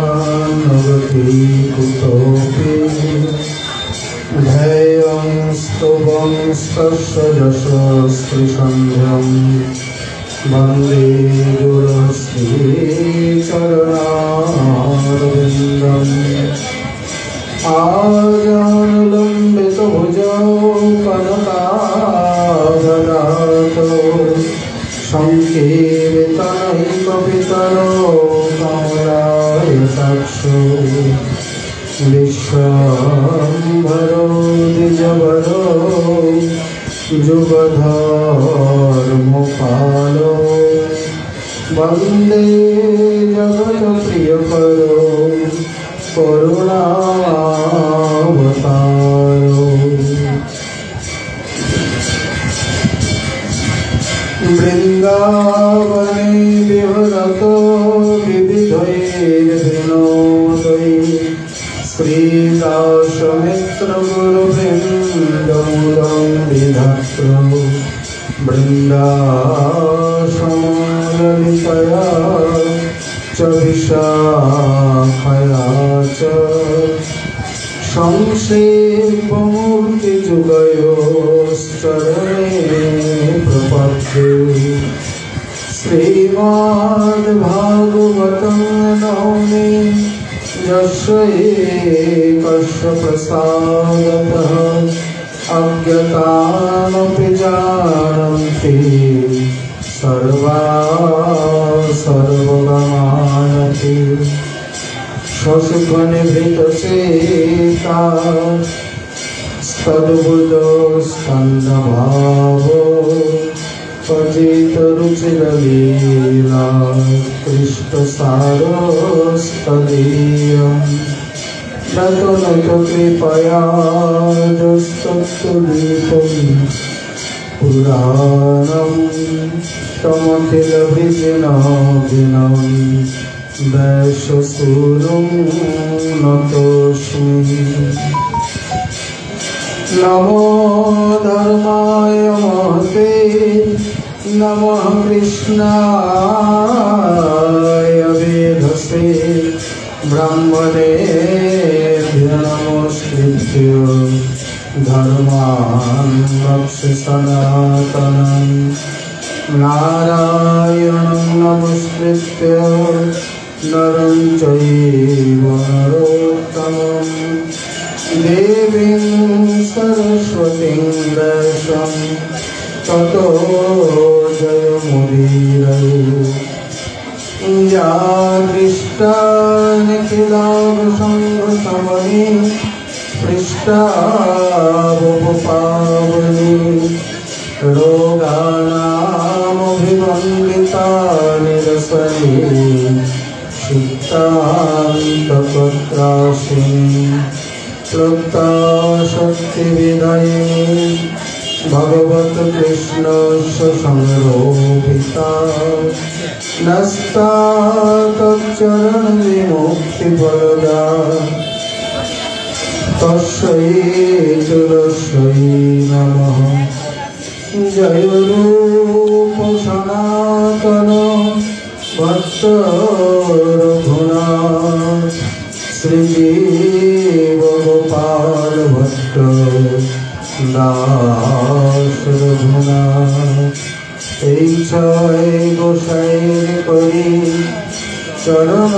सप्रसादान्नवति कुतोऽपि ध्येयं स्तुवं तस्य यशस्त्रिसन्ध्यं वन्दे गुरुश्रीचरणारविन्दम् आजानुलम्बितभुजौ कनकाभरणौ संकीर्तनैकपितरो कमलायताक्षो विश्वम्भरो द्विजवरो जुगधर्मपालो वन्दे जगत्प्रियकरो करुणावतारो वृन्दावने विहरतो विविधैर्विनोदैः श्रीदासमित्रगुरुवृन्दमूलं विधत्रो वृन्दाश्रमललितया च विशाखया च संसेवमूर्तिजुगयोश्चरणे प्रपद्ये श्रीमद्भागवतं नौमि यस्य एकस्य प्रसादतः अज्ञतानपि जानन्ति सर्वगमानति शशुकनिभृतचेता स्तद्बुद्धस्कन्दभावो पतितरुचिरलीला कृष्णसारस्तदीयं नतनतकृपया दुस्तत्तुलितं पुराणं तमखिलविजनाभिनं वैश्वसूनुं नतोऽस्मि। नमो धर्माय महते नमः कृष्णाय वेधसे ब्राह्मणेभ्यो नमस्कृत्य धर्मान् रक्ष सनातनं नारायणं नमस्कृत्य नरं चैव नरोत्तमं देवीं सरस्वतीं वैष्णवीं ततो जयमुदीरये। या दृष्टा निखिलाभसंभृतमयि पृष्ठावुपपावनि रोगाणामभिवन्दिता निरसने सिद्धान्तपत्रासिनि तृप्ताशक्तिविदायिनी भगवत् कृष्णस्य संरोपिता नस्ता तच्चरणविमुक्तिफलदा तस्यै तुलस्यै नमः। जय रूप सनातन भक्त रघुनाथ श्रीजीव गोपाल भट्ट दास रघुनाथ। এই ছয় গোসাইর করি চরণ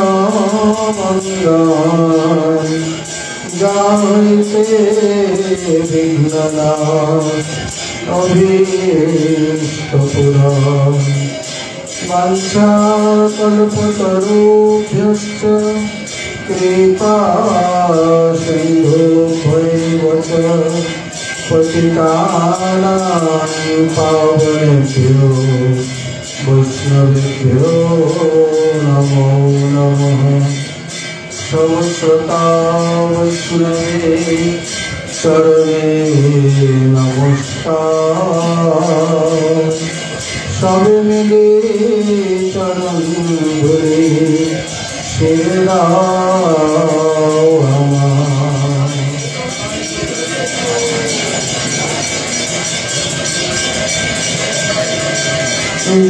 বন্দন গাইতে বিঘ্ননাশ অভীষ্ট পুরাণ বাঞ্ছা কল্পতরুভ্যশ্চ কৃপা সিন্ধুভ্যৈব চ পতিতানাং পাবনেভ্यो वैष्णवेभ्यो नमो नमः। समश्रता वैष्णवे चरणे नमस्कार। সবে মিলে চরণ ধরে ছেড়ে দাও আমায়।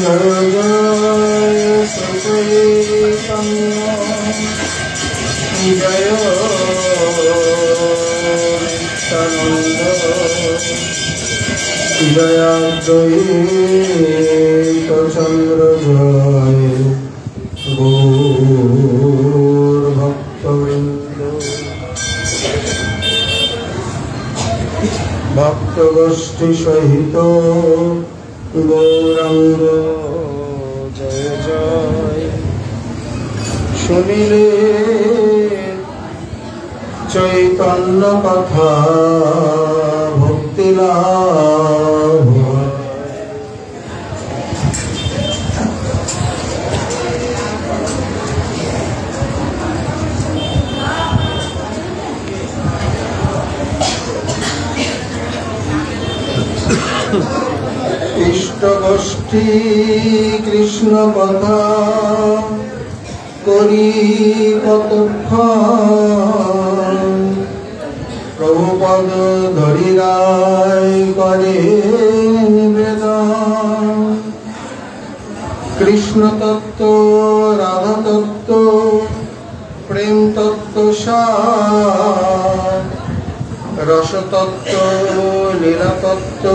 জয় জয় সচৈতন্য জয় নিত্যানন্দ জয়াদ্বৈত চন্দ্র জয় গৌর ভক্তবৃন্দ। ভক্তগোষ্ঠী সহিত গৌরাঙ্গ জয় জয়। শুনিলে চৈতন্য কথা ভক্তি লাভ। ইষ্ট গোষ্ঠী কৃষ্ণ কথা করি কতক্ষণ, প্রভুপদ ধরি রায় করে নিবেদন। কৃষ্ণ তত্ত্ব রাধা তত্ত্ব প্রেম তত্ত্ব সার, রসতত্ত্ব লীলা তত্ত্ব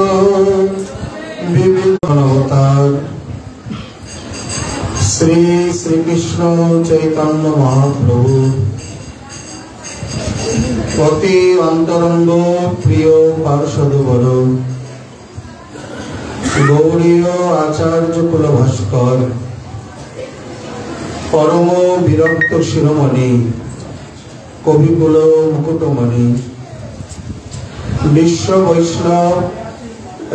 বিবিধ অবতার। শ্রী শ্রীকৃষ্ণ চৈতন্য মহাপ্রভু অতি অন্তরঙ্গ প্রিয় পার্শ্বদবর গৌড়ীয় আচার্য কুল ভাস্কর পরম বিরক্ত শিরোমণি কবিকুল মুকুটমণি বিশ্ব বৈষ্ণব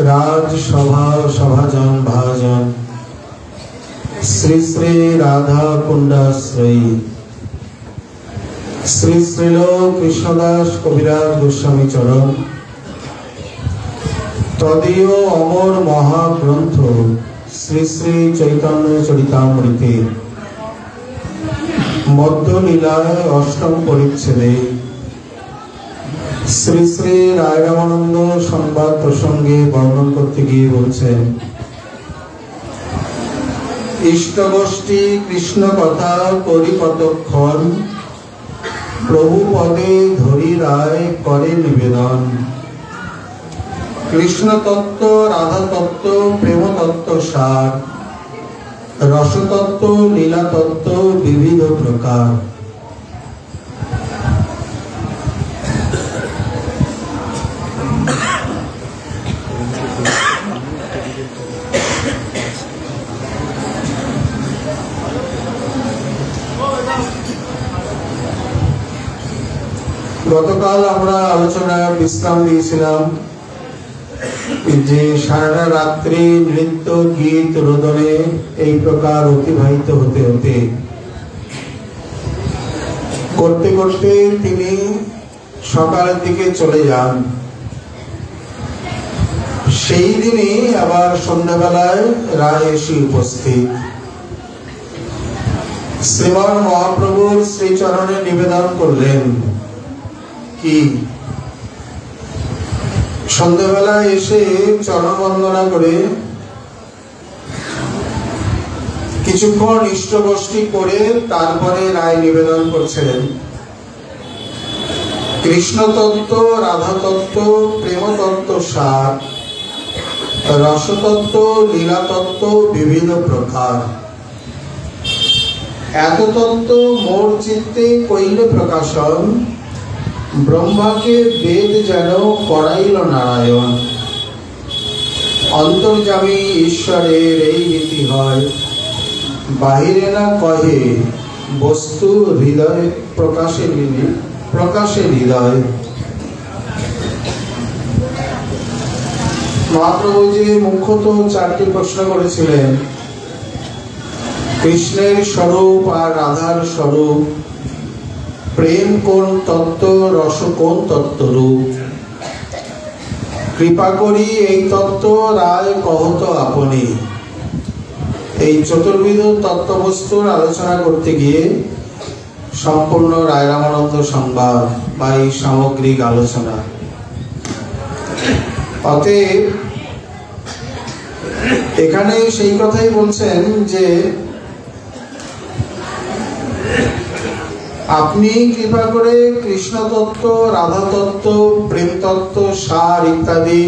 রাজসভা সভাজন ভাজন শ্রী শ্রী রাধা কুণ্ডাশ্রয়ী শ্রী শ্রীল কৃষ্ণদাস কবিরাজ গোস্বামী চরণ তদীয় অমর মহাগ্রন্থ শ্রী শ্রী চৈতন্য চরিতামৃতে মধ্যলীলায় অষ্টম পরিচ্ছেদে শ্রী শ্রী রায় রামানন্দ সংবাদ প্রসঙ্গে বর্ণন করতে গিয়ে বলছেন, ইষ্ট গোষ্ঠী কৃষ্ণ কথা করি কতক্ষণ, প্রভু পদে ধরি রায় করে নিবেদন। কৃষ্ণ তত্ত্ব রাধা তত্ত্ব প্রেম তত্ত্ব সার, রসতত্ত্ব লীলা তত্ত্ব বিবিধ প্রকার। গতকাল আমরা আলোচনায় বিশ্রাম দিয়েছিলাম যে সারা রাত্রি নৃত্য গীত রোদনে এই প্রকার অতিবাহিত হতে হতে করতে করতে তিনি সকালের দিকে চলে যান। সেই দিনই আবার সন্ধ্যাবেলায় রায় এসে উপস্থিত। শ্রীমান মহাপ্রভুর শ্রীচরণে নিবেদন করলেন কি সন্ধ্যাবেলায় এসে চরণ বন্দনা করে কিছুক্ষণ ইষ্ট গোষ্ঠী করে তারপরে রায় নিবেদন করছিলেন। কৃষ্ণ তত্ত্ব রাধা তত্ত্ব প্রেম তত্ত্ব সার, রসতত্ত্ব লীলা তত্ত্ব বিবিধ প্রকার। এত তত্ত্ব মোর চিত্তে কইলে প্রকাশন, ব্রহ্মাকে বেদ যেন করাইল নারায়ণ। অন্তর্যামী ঈশ্বরের এই রীতি হয়, বাহিরে না কহে বস্তু হৃদয় প্রকাশে হৃদয়। মহাপ্রভুজি মুখ্যত চারটি প্রশ্ন করেছিলেন, কৃষ্ণের স্বরূপ আর রাধার স্বরূপ, প্রেম কোন তত্ত্ব, রস কোন তত্ত্ব রূপ। কৃপা করি এই তত্ত্ব রায় কহত আপনি, এই চতুর্বিধ তত্ত্ববস্তুর আলোচনা করতে গিয়ে সম্পূর্ণ রায় রামানন্দ সংবাদ বা এই সামগ্রিক আলোচনা। অতএব এখানে সেই কথাই বলছেন যে আপনি কৃপা করে কৃষ্ণ তত্ত্ব, রাধা তত্ত্ব, প্রেম তত্ত্ব, সার ইত্যাদি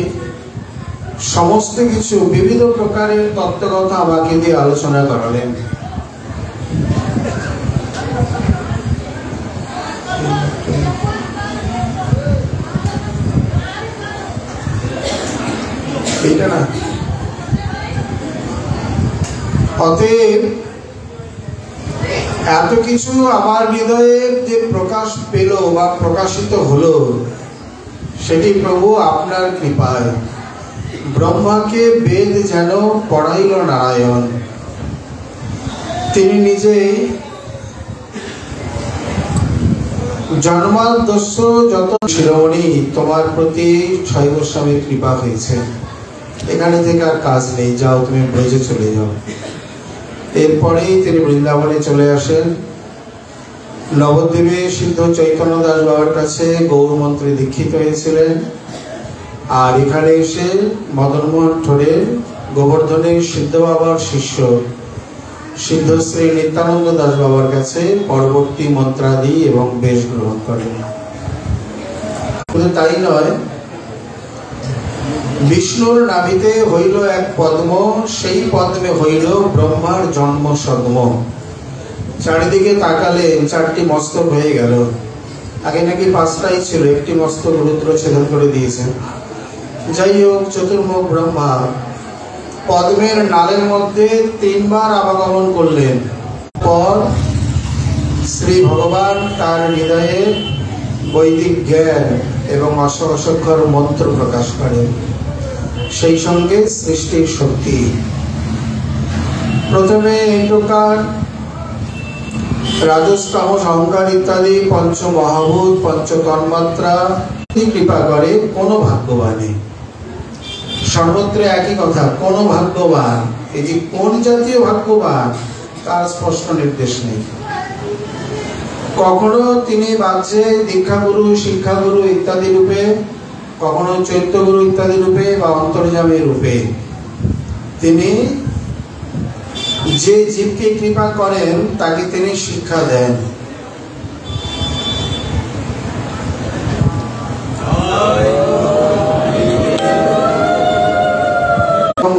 সমস্ত কিছু বিবিধ প্রকারের তত্ত্বকথা আমাকে দিয়ে আলোচনা করালেন। অতএব এত কিছু আমার হৃদয়ে যে প্রকাশ পেল বা প্রকাশিত হলো, সেটি প্রভু আপনার কৃপায়। ব্রহ্মাকে বেদ যেন পড়াইল নারায়ণ। তিনি নিজেই জন্মাদ্যস্য যত শিরোমণি, তোমার প্রতি ছয় গোস্বামীর কৃপা হয়েছে, এখানে থেকে আর কাজ নেই, যাও তুমি ব্রজে চলে যাও। এরপরেই তিনি বৃন্দাবনে চলে আসেন। নবদ্বীপে সিদ্ধ চৈতন্য দাস বাবার কাছে গৌরমন্ত্রে দীক্ষিত হয়েছিলেন। আর এখানে এসে মদনমোহন ঠোরের গোবর্ধনের সিদ্ধ বাবার শিষ্য সিদ্ধশ্রী নিত্যানন্দ দাস বাবার কাছে পরবর্তী মন্ত্রাদি এবং বেশ গ্রহণ করেন। শুধু তাই নয়, বিষ্ণুর নাভিতে হইল এক পদ্ম, সেই পদ্মে হইল ব্রহ্মার জন্ম সদ্ম। চারিদিকে তাকালে চারটি মস্তক হয়ে গেল। আগে নাকি পাঁচটাই ছিল, একটি মস্তক রুদ্র ছেদন করে দিয়েছেন। যাই হোক, চতুর্মুখ ব্রহ্মা পদ্মের নালের মধ্যে তিনবার আবাগমন করলেন। পর শ্রী ভগবান তার হৃদয়ে বৈদিক জ্ঞান এবং অসংখ্য মন্ত্র প্রকাশ করেন, সেই সঙ্গে সৃষ্টির শক্তি। প্রথমে এই প্রকার রাজস তামস অহংকার ইত্যাদি পঞ্চ মহাভূত, পঞ্চ তন্মাত্রা কৃপা করে কোন ভাগ্যবানে। সর্বত্র একই কথা, কোন ভাগ্যবান। এই যে কোন জাতীয় ভাগ্যবান তার স্পষ্ট নির্দেশ নেই। কখনো তিনি বাহ্যে দীক্ষাগুরু, শিক্ষাগুরু ইত্যাদি রূপে, কখনো চৈত্যগুরু ইত্যাদি রূপে বা অন্তর্যামী রূপে তিনি যে জীবকে কৃপা করেন তাকে তিনি শিক্ষা দেন।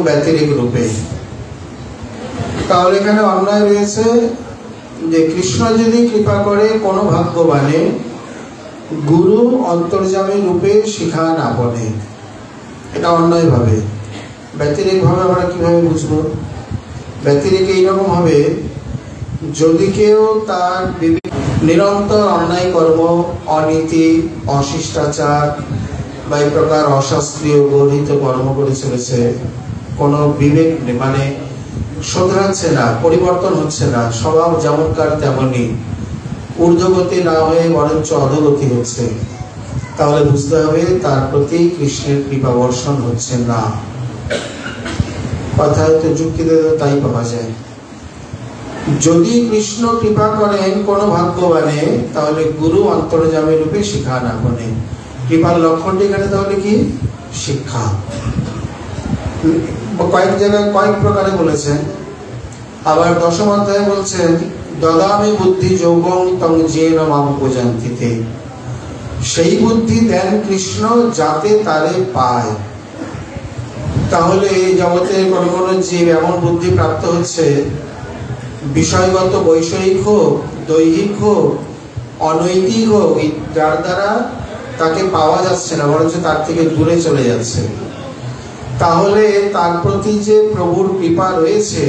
ব্যতিরিক রূপে। তাহলে এখানে অন্যায় রয়েছে যে কৃষ্ণ যদি কৃপা করে কোনো ভাগ্যবানে, গুরু অন্তর্যামী রূপে শিখান আপনে, এটা অন্যায় ভাবে। ব্যতিরিক ভাবে আমরা কিভাবে বুঝবো? ব্যতিরিক এইরকম হবে, যদি কেউ তার নিরন্তর অন্যায় কর্ম, অনীতি, অশিষ্টাচার বা এই প্রকার অশাস্ত্রীয় গর্হিত কর্ম করে চলেছে, কোনো বিবেক মানে শোধরাচ্ছে না, পরিবর্তন হচ্ছে না, স্বভাব যেমনকার তেমনই, ঊর্ধ্বগতি না হয়ে বরঞ্চ অধোগতি হচ্ছে, তাহলে বুঝতে হবে তার প্রতি কৃষ্ণের কৃপা বর্ষণ হচ্ছে না। কথা হয়তো যুক্তিতে তাই পাওয়া যায়। যদি কৃষ্ণ কৃপা করেন কোনো ভাগ্যবানে, তাহলে গুরু অন্তর্যামী রূপে শিক্ষা না করে। কৃপার লক্ষণটি এখানে তাহলে কি? শিক্ষা। কয়েক জায়গায় কয়েক প্রকারে বলেছেন। আবার দশম অধ্যায়ে বলছেন, দদামি বুদ্ধি যোগং তং যেন মাম পূজন্তিতে। সেই বুদ্ধি দেন কৃষ্ণ যাতে তারে পায়। তাহলে এই জগতের কোনো কোনো জীব এমন বুদ্ধি প্রাপ্ত হচ্ছে, বিষয়গত বৈষয়িক হোক, দৈহিক হোক, অনৈতিক হোক, যার দ্বারা তাকে পাওয়া যাচ্ছে না, বরঞ্চ তার থেকে দূরে চলে যাচ্ছে। তাহলে তার প্রতি যে প্রভুর কৃপা রয়েছে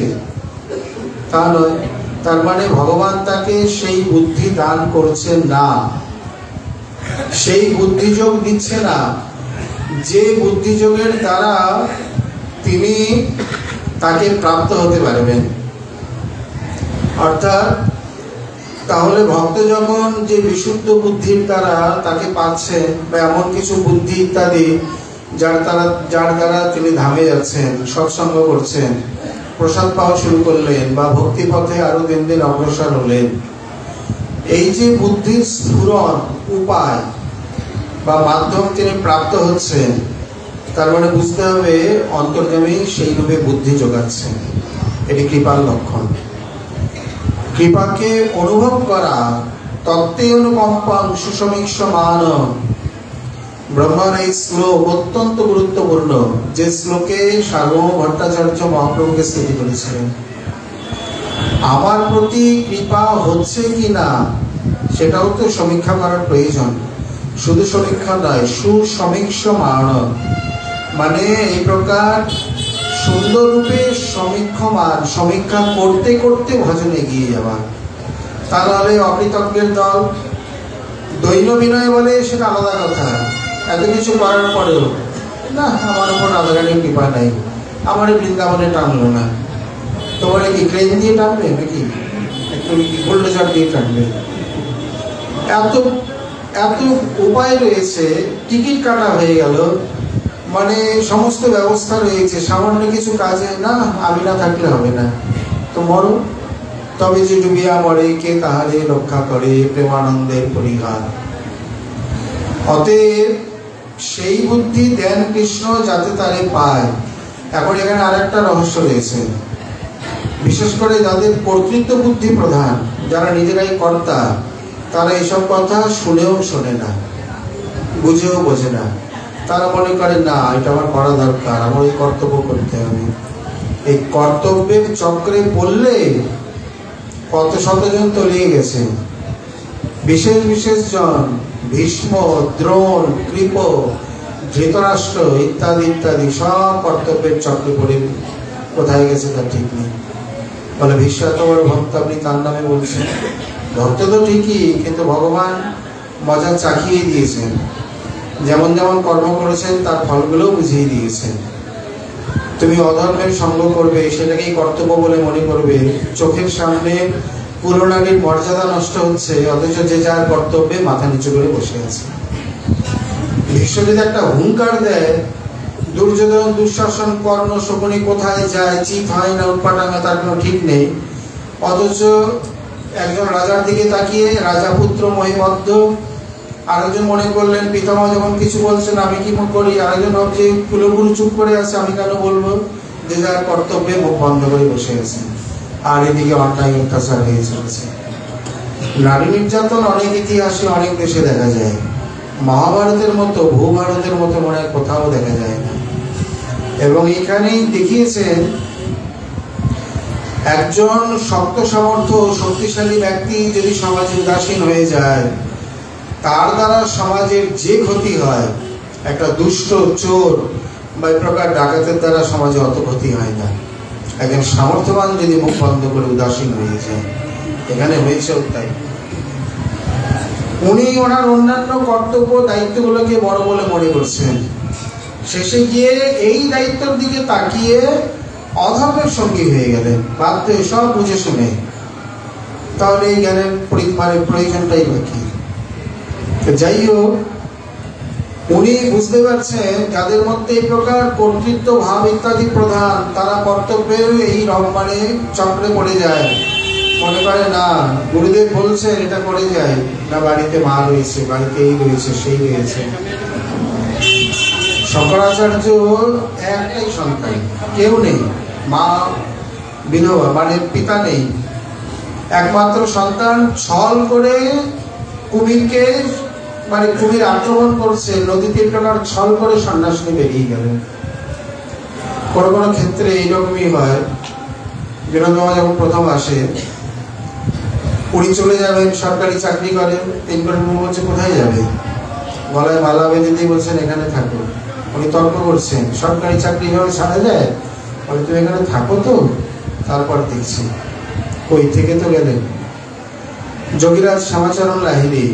তা নয়। তার মানে ভগবান তাকে সেই বুদ্ধি দান করছে না, সেই বুদ্ধিযোগ দিচ্ছে না, যে বুদ্ধিযোগের দ্বারা তিনি তাকে প্রাপ্ত হতে পারবেন। অর্থাৎ তাহলে ভক্ত যখন যে বিশুদ্ধ বুদ্ধির দ্বারা তাকে পাচ্ছে, বা এমন কিছু বুদ্ধি ইত্যাদি যার দ্বারা তিনি ধামে যাচ্ছেন, সৎসঙ্গ করছেন, প্রসাদ পাওয়া শুরু করলেন বা ভক্তি পথে আরো দিন দিন অগ্রসর হলেন, এই যে বুদ্ধির স্ফুরণ উপায় বা মাধ্যম তিনি প্রাপ্ত হচ্ছেন, তার মানে বুঝতে হবে অন্তর্যামী সেই রূপে বুদ্ধি যোগাচ্ছেন। এটি কৃপার লক্ষণ। কৃপাকে অনুভব করা তত্ত্বে অনুকম্পং সুসমীক্ষ মান, ব্রহ্মার এই শ্লোক অত্যন্ত গুরুত্বপূর্ণ, যে শ্লোকে সার্বভৌম ভট্টাচার্য মহাপ্রভুকে স্থিতি করেছিলেন। আমার প্রতি কৃপা হচ্ছে কি না সেটাও তো সমীক্ষা করার প্রয়োজন। শুধু সমীক্ষা নয়, সুসমীক্ষ মান, মানে এই প্রকার সুন্দর রূপে সমীক্ষা করতে করতে ভজনে এগিয়ে যাওয়া। তা নাহলে অকৃতজ্ঞের দল দৈন বিনয় বলে সেটা আলাদা কথা, এত কিছু করার পরেও না আমার উপর রাধারানীর কৃপা নাই, আমার বৃন্দাবনে টানলো না, তোমার কি ক্রেন দিয়ে টানবে নাকি একটু বুলডোজার দিয়ে টানবে? এত এত উপায় রয়েছে, টিকিট কাটা হয়ে গেল, মানে সমস্ত ব্যবস্থা রয়েছে, সামান্য কিছু কাজে না আমি না থাকলে হবে না, তো মরো। তবে যে ডুবিয়া মরে কে তাহারে রক্ষা করে, প্রেমানন্দের পরিহার। অতএব সেই বুদ্ধি দেন কৃষ্ণ যাতে তারে পায়। এখন এখানে আরেকটা রহস্য রয়েছে, বিশেষ করে যাদের কর্তৃত্ব বুদ্ধি প্রধান, যারা নিজেরাই কর্তা, তারা এসব কথা শুনেও শোনে না, বুঝেও বোঝে না। তারা মনে করে না এটা আমার করা দরকার, আমার এই কর্তব্য করতে হবে। এই কর্তব্যের চক্রে পড়লে কত শতজন তলিয়ে গেছে। বিশেষ বিশেষ জন, ভীষ্ম, দ্রোণ, কৃপ, ধৃতরাষ্ট্র ইত্যাদি ইত্যাদি সব কর্তব্যের চক্রে পড়ে কোথায় গেছে তার ঠিক নেই। বলে ভীষ্ম এত বড় ভক্ত, আপনি তার নামে বলছেন? ভক্ত তো ঠিকই, কিন্তু ভগবান মজা চাখিয়ে দিয়েছেন, যেমন যেমন কর্ম করেছেন তার ফলগুলো বুঝিয়ে দিয়েছেন। তুমি অধর্মের সঙ্গ করবে, সেটাকেই কর্তব্য বলে মনে করবে, চোখের সামনে পুরো নারীর মর্যাদা নষ্ট হচ্ছে, অথচ যে যার কর্তব্যে মাথা নিচু করে বসে আছে। ভীষ্ম যদি একটা হুঙ্কার দেয়, দুর্যোধন, দুঃশাসন, কর্ণ, শকুনি কোথায় যায়, চিত হয় না, উৎপাটাঙ্গা তার কোনো ঠিক নেই, অথচ একজন রাজার দিকে তাকিয়ে রাজা পুত্র মহিমধ্য, আরেকজন মনে করলেন পিতামহ যখন কিছু বলছেন আমি কি করি, আরেকজন ভাবছে কুলগুরু চুপ করে আছে আমি কেন বলবো, যে যার কর্তব্যে মুখ বন্ধ করে বসে আছে। আর এদিকে অন্যায় অত্যাচার হয়ে চলেছে। নারী নির্যাতন অনেক ইতিহাসে অনেক দেশে দেখা যায়, মহাভারতের মতো ভূভারতের মতো মনে হয় কোথাও দেখা যায় না। এবং এখানেই দেখিয়েছেন একজন শক্ত সামর্থ্য শক্তিশালী ব্যক্তি যদি সমাজে উদাসীন হয়ে যায়, তার দ্বারা সমাজের যে ক্ষতি হয়, একটা দুষ্ট চোর বা এই প্রকার ডাকাতের দ্বারা সমাজে অত ক্ষতি হয় না। একজন সামর্থ্যবান যদি মুখ বন্ধ করে উদাসীন হয়ে যায়, এখানে হয়েছেও তাই। উনি ওনার অন্যান্য কর্তব্য দায়িত্বগুলোকে বড় বলে মনে করছেন, শেষে গিয়ে এই দায়িত্বের দিকে তাকিয়ে অধর্মের সঙ্গী হয়ে গেলেন, বাধ্য সব বুঝে শুনে। তাহলে এই জ্ঞানের প্রয়োজনটাই বাকি। যাই হোক, উনি বুঝতে পারছেন যাদের মধ্যে এই প্রকার কর্তৃত্ব ভাব ইত্যাদি প্রধান, তারা কর্তব্যের এই মানে চক্রে পড়ে যায়, মনে করে না গুরুদেব বলছেন এটা করে যায় না, বাড়িতে মা রয়েছে, বাড়িতে এই রয়েছে সেই রয়েছে। শঙ্করাচার্য একটাই সন্তান, কেউ নেই, মা বিধবা মানে পিতা নেই, একমাত্র সন্তান। ছল করে কুমিরকে মানে কুমির আক্রমণ করছে, নদীতে প্রকার ছল করে সন্ন্যাস নিয়ে বেরিয়ে গেলেন। কোনো কোনো ক্ষেত্রে এইরকমই হয়। বিনোদমা যখন প্রথম আসে, পুরী চলে যাবেন, সরকারি চাকরি করেন, 3 করে বলছে কোথায় যাবে, গলায় মালা বেঁধে দিয়ে বলছেন এখানে থাকো। উনি তর্ক করছেন সরকারি চাকরি ভাবে ছাড়া যায়, বলে তুমি এখানে থাকো তো, তারপর দেখছি। কই থেকে তো গেলেন। যোগীরাজ শ্যামাচরণ লাহিড়ী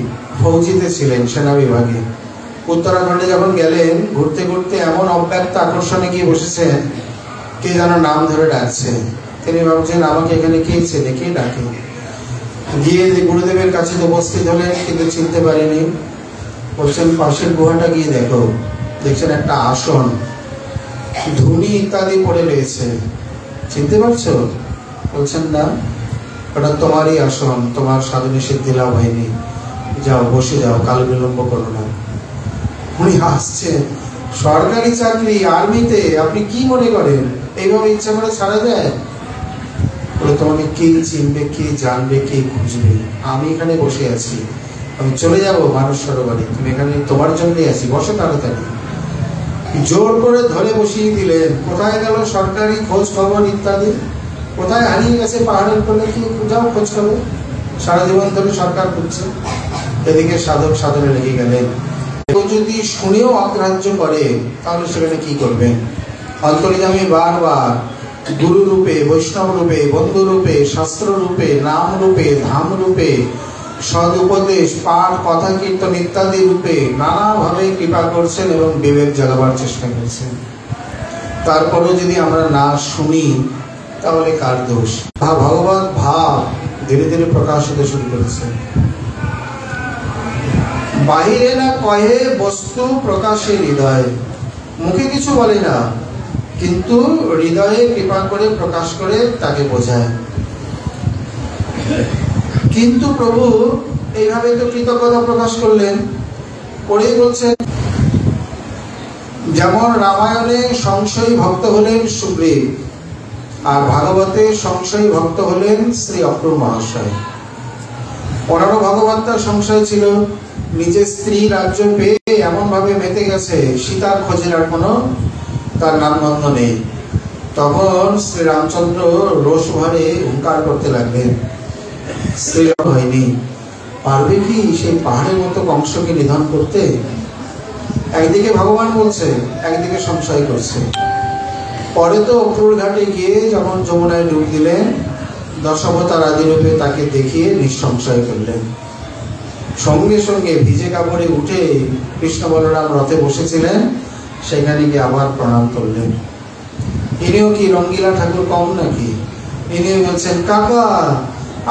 ফৌজিতে ছিলেন সেনা বিভাগে। উত্তরাখণ্ডে যখন গেলেন, ঘুরতে ঘুরতে এমন অব্যক্ত আকর্ষণে গিয়ে বসেছেন, কে যেন নাম ধরে ডাকছে। তিনি ভাবছেন আমাকে এখানে কে চেনে, কে ডাকে। গিয়ে গুরুদেবের কাছে উপস্থিত হলেন, কিন্তু চিনতে পারেনি। বলছেন পাশের গুহাটা গিয়ে দেখো। দেখছেন একটা আসন, ধুনি ইত্যাদি পড়ে রয়েছে। চিনতে পারছো? বলছেন না, ওটা তোমারই আসন, তোমার সাধনে সিদ্ধি লাভ হয়নি, যাও বসে যাও, কাল বিলম্ব করো না। উনি হাসছেন। সরকারি চাকরি, আর্মিতে, আপনি কি মনে করেন এইভাবে ইচ্ছা করে ছাড়া যায়? বলে তোমাকে কে চিনবে, কে জানবে, কে খুঁজবে? আমি এখানে বসে আছি, আমি চলে যাব মানুষ সরোবরে, তুমি এখানে তোমার জন্যই আছি, বসে তাড়াতাড়ি। জোর করে ধরে বসিয়ে দিলেন। কোথায় গেল সরকারি খোঁজ খবর ইত্যাদি? কোথায় হারিয়ে গেছে পাহাড়ের কোলে? কি যাও খোঁজ খবর। সারা জীবন ধরে সরকার খুঁজছে। এদিকে সাধক সাধনে লেগে গেলেন। কেউ যদি শুনেও অগ্রাহ্য করে তাহলে সেখানে কি করবেন? অন্তর্যামী বারবার গুরু রূপে, বৈষ্ণব রূপে, বন্ধু রূপে, শাস্ত্র রূপে, নাম রূপে, ধাম রূপে, সদ উপদেশ, পাঠ, কথা কীর্তন ইত্যাদি রূপে নানাভাবে কৃপা করছেন এবং বিবেক জাগাবার চেষ্টা করছেন। তারপরও যদি আমরা না শুনি তাহলে কার দোষ? ভগবত ভাব ধীরে ধীরে প্রকাশ হতে শুরু করেছে। বাহিরে না কহে বস্তু প্রকাশে হৃদয়, মুখে কিছু বলে না, কিন্তু হৃদয়ে কৃপা করে প্রকাশ করে তাকে বোঝায়। কিন্তু প্রভু এইভাবে তো কৃতজ্ঞতা প্রকাশ করলেন, করেই বলছেন, যেমন রামায়ণে সংশয়ী ভক্ত হলেন সুগ্রীব, আর ভাগবতে সংশয়ী ভক্ত হলেন শ্রী অক্রূর মহাশয়। ওনারও ভগবত্তার সংশয় ছিল, নিজের স্ত্রী রাজ্য পেয়ে এমন ভাবে মেতে গেছে, সীতার খোঁজের আর কোনো তার নামগন্ধ নেই। তখন শ্রী রামচন্দ্র রোষ ভরে হুঙ্কার করতে লাগলেন, স্ত্রী হয়নি, পারবে কি সেই পাহাড়ের মতো কংসকে নিধন করতে? একদিকে ভগবান বলছে, একদিকে সংশয় করছে। পরে তো অক্রূর ঘাটে গিয়ে যখন যমুনায় ডুব দিলেন, দশাবতার আদি রূপে তাকে দেখিয়ে নিঃসংশয় করলেন। সঙ্গে সঙ্গে ভিজে কাপড়ে উঠে কৃষ্ণ বলরাম রথে বসেছিলেন, সেখানে গিয়ে আবার প্রণাম করলেন। ইনিও কি রঙ্গিলা ঠাকুর কম নাকি? ইনি বলছেন, কাকা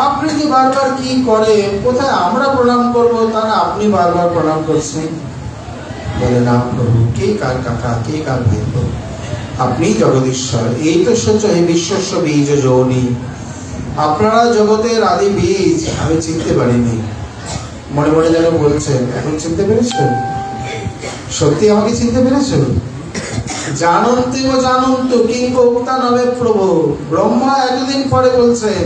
আপনি যে বারবার কি করে, কোথায় আমরা প্রণাম করবো, তারা আপনি বারবার প্রণাম করছেন। বলে না প্রভু, কে কার কাকা, কে কার ভাইপো, আপনি জগদীশ্বর, এই তো সত্য, এই বিশ্বস্ব বীজ যোনি, আপনারা জগতের আদি বীজ, আমি চিনতে পারিনি। মনে মনে যেন বলছেন, এখন চিনতে পেরেছেন? সত্যি আমাকে চিনতে পেরেছেন? জানন্তে ও জানন্ত কিংকোক্তা নবে প্রভু। ব্রহ্মা এতদিন পরে বলছেন,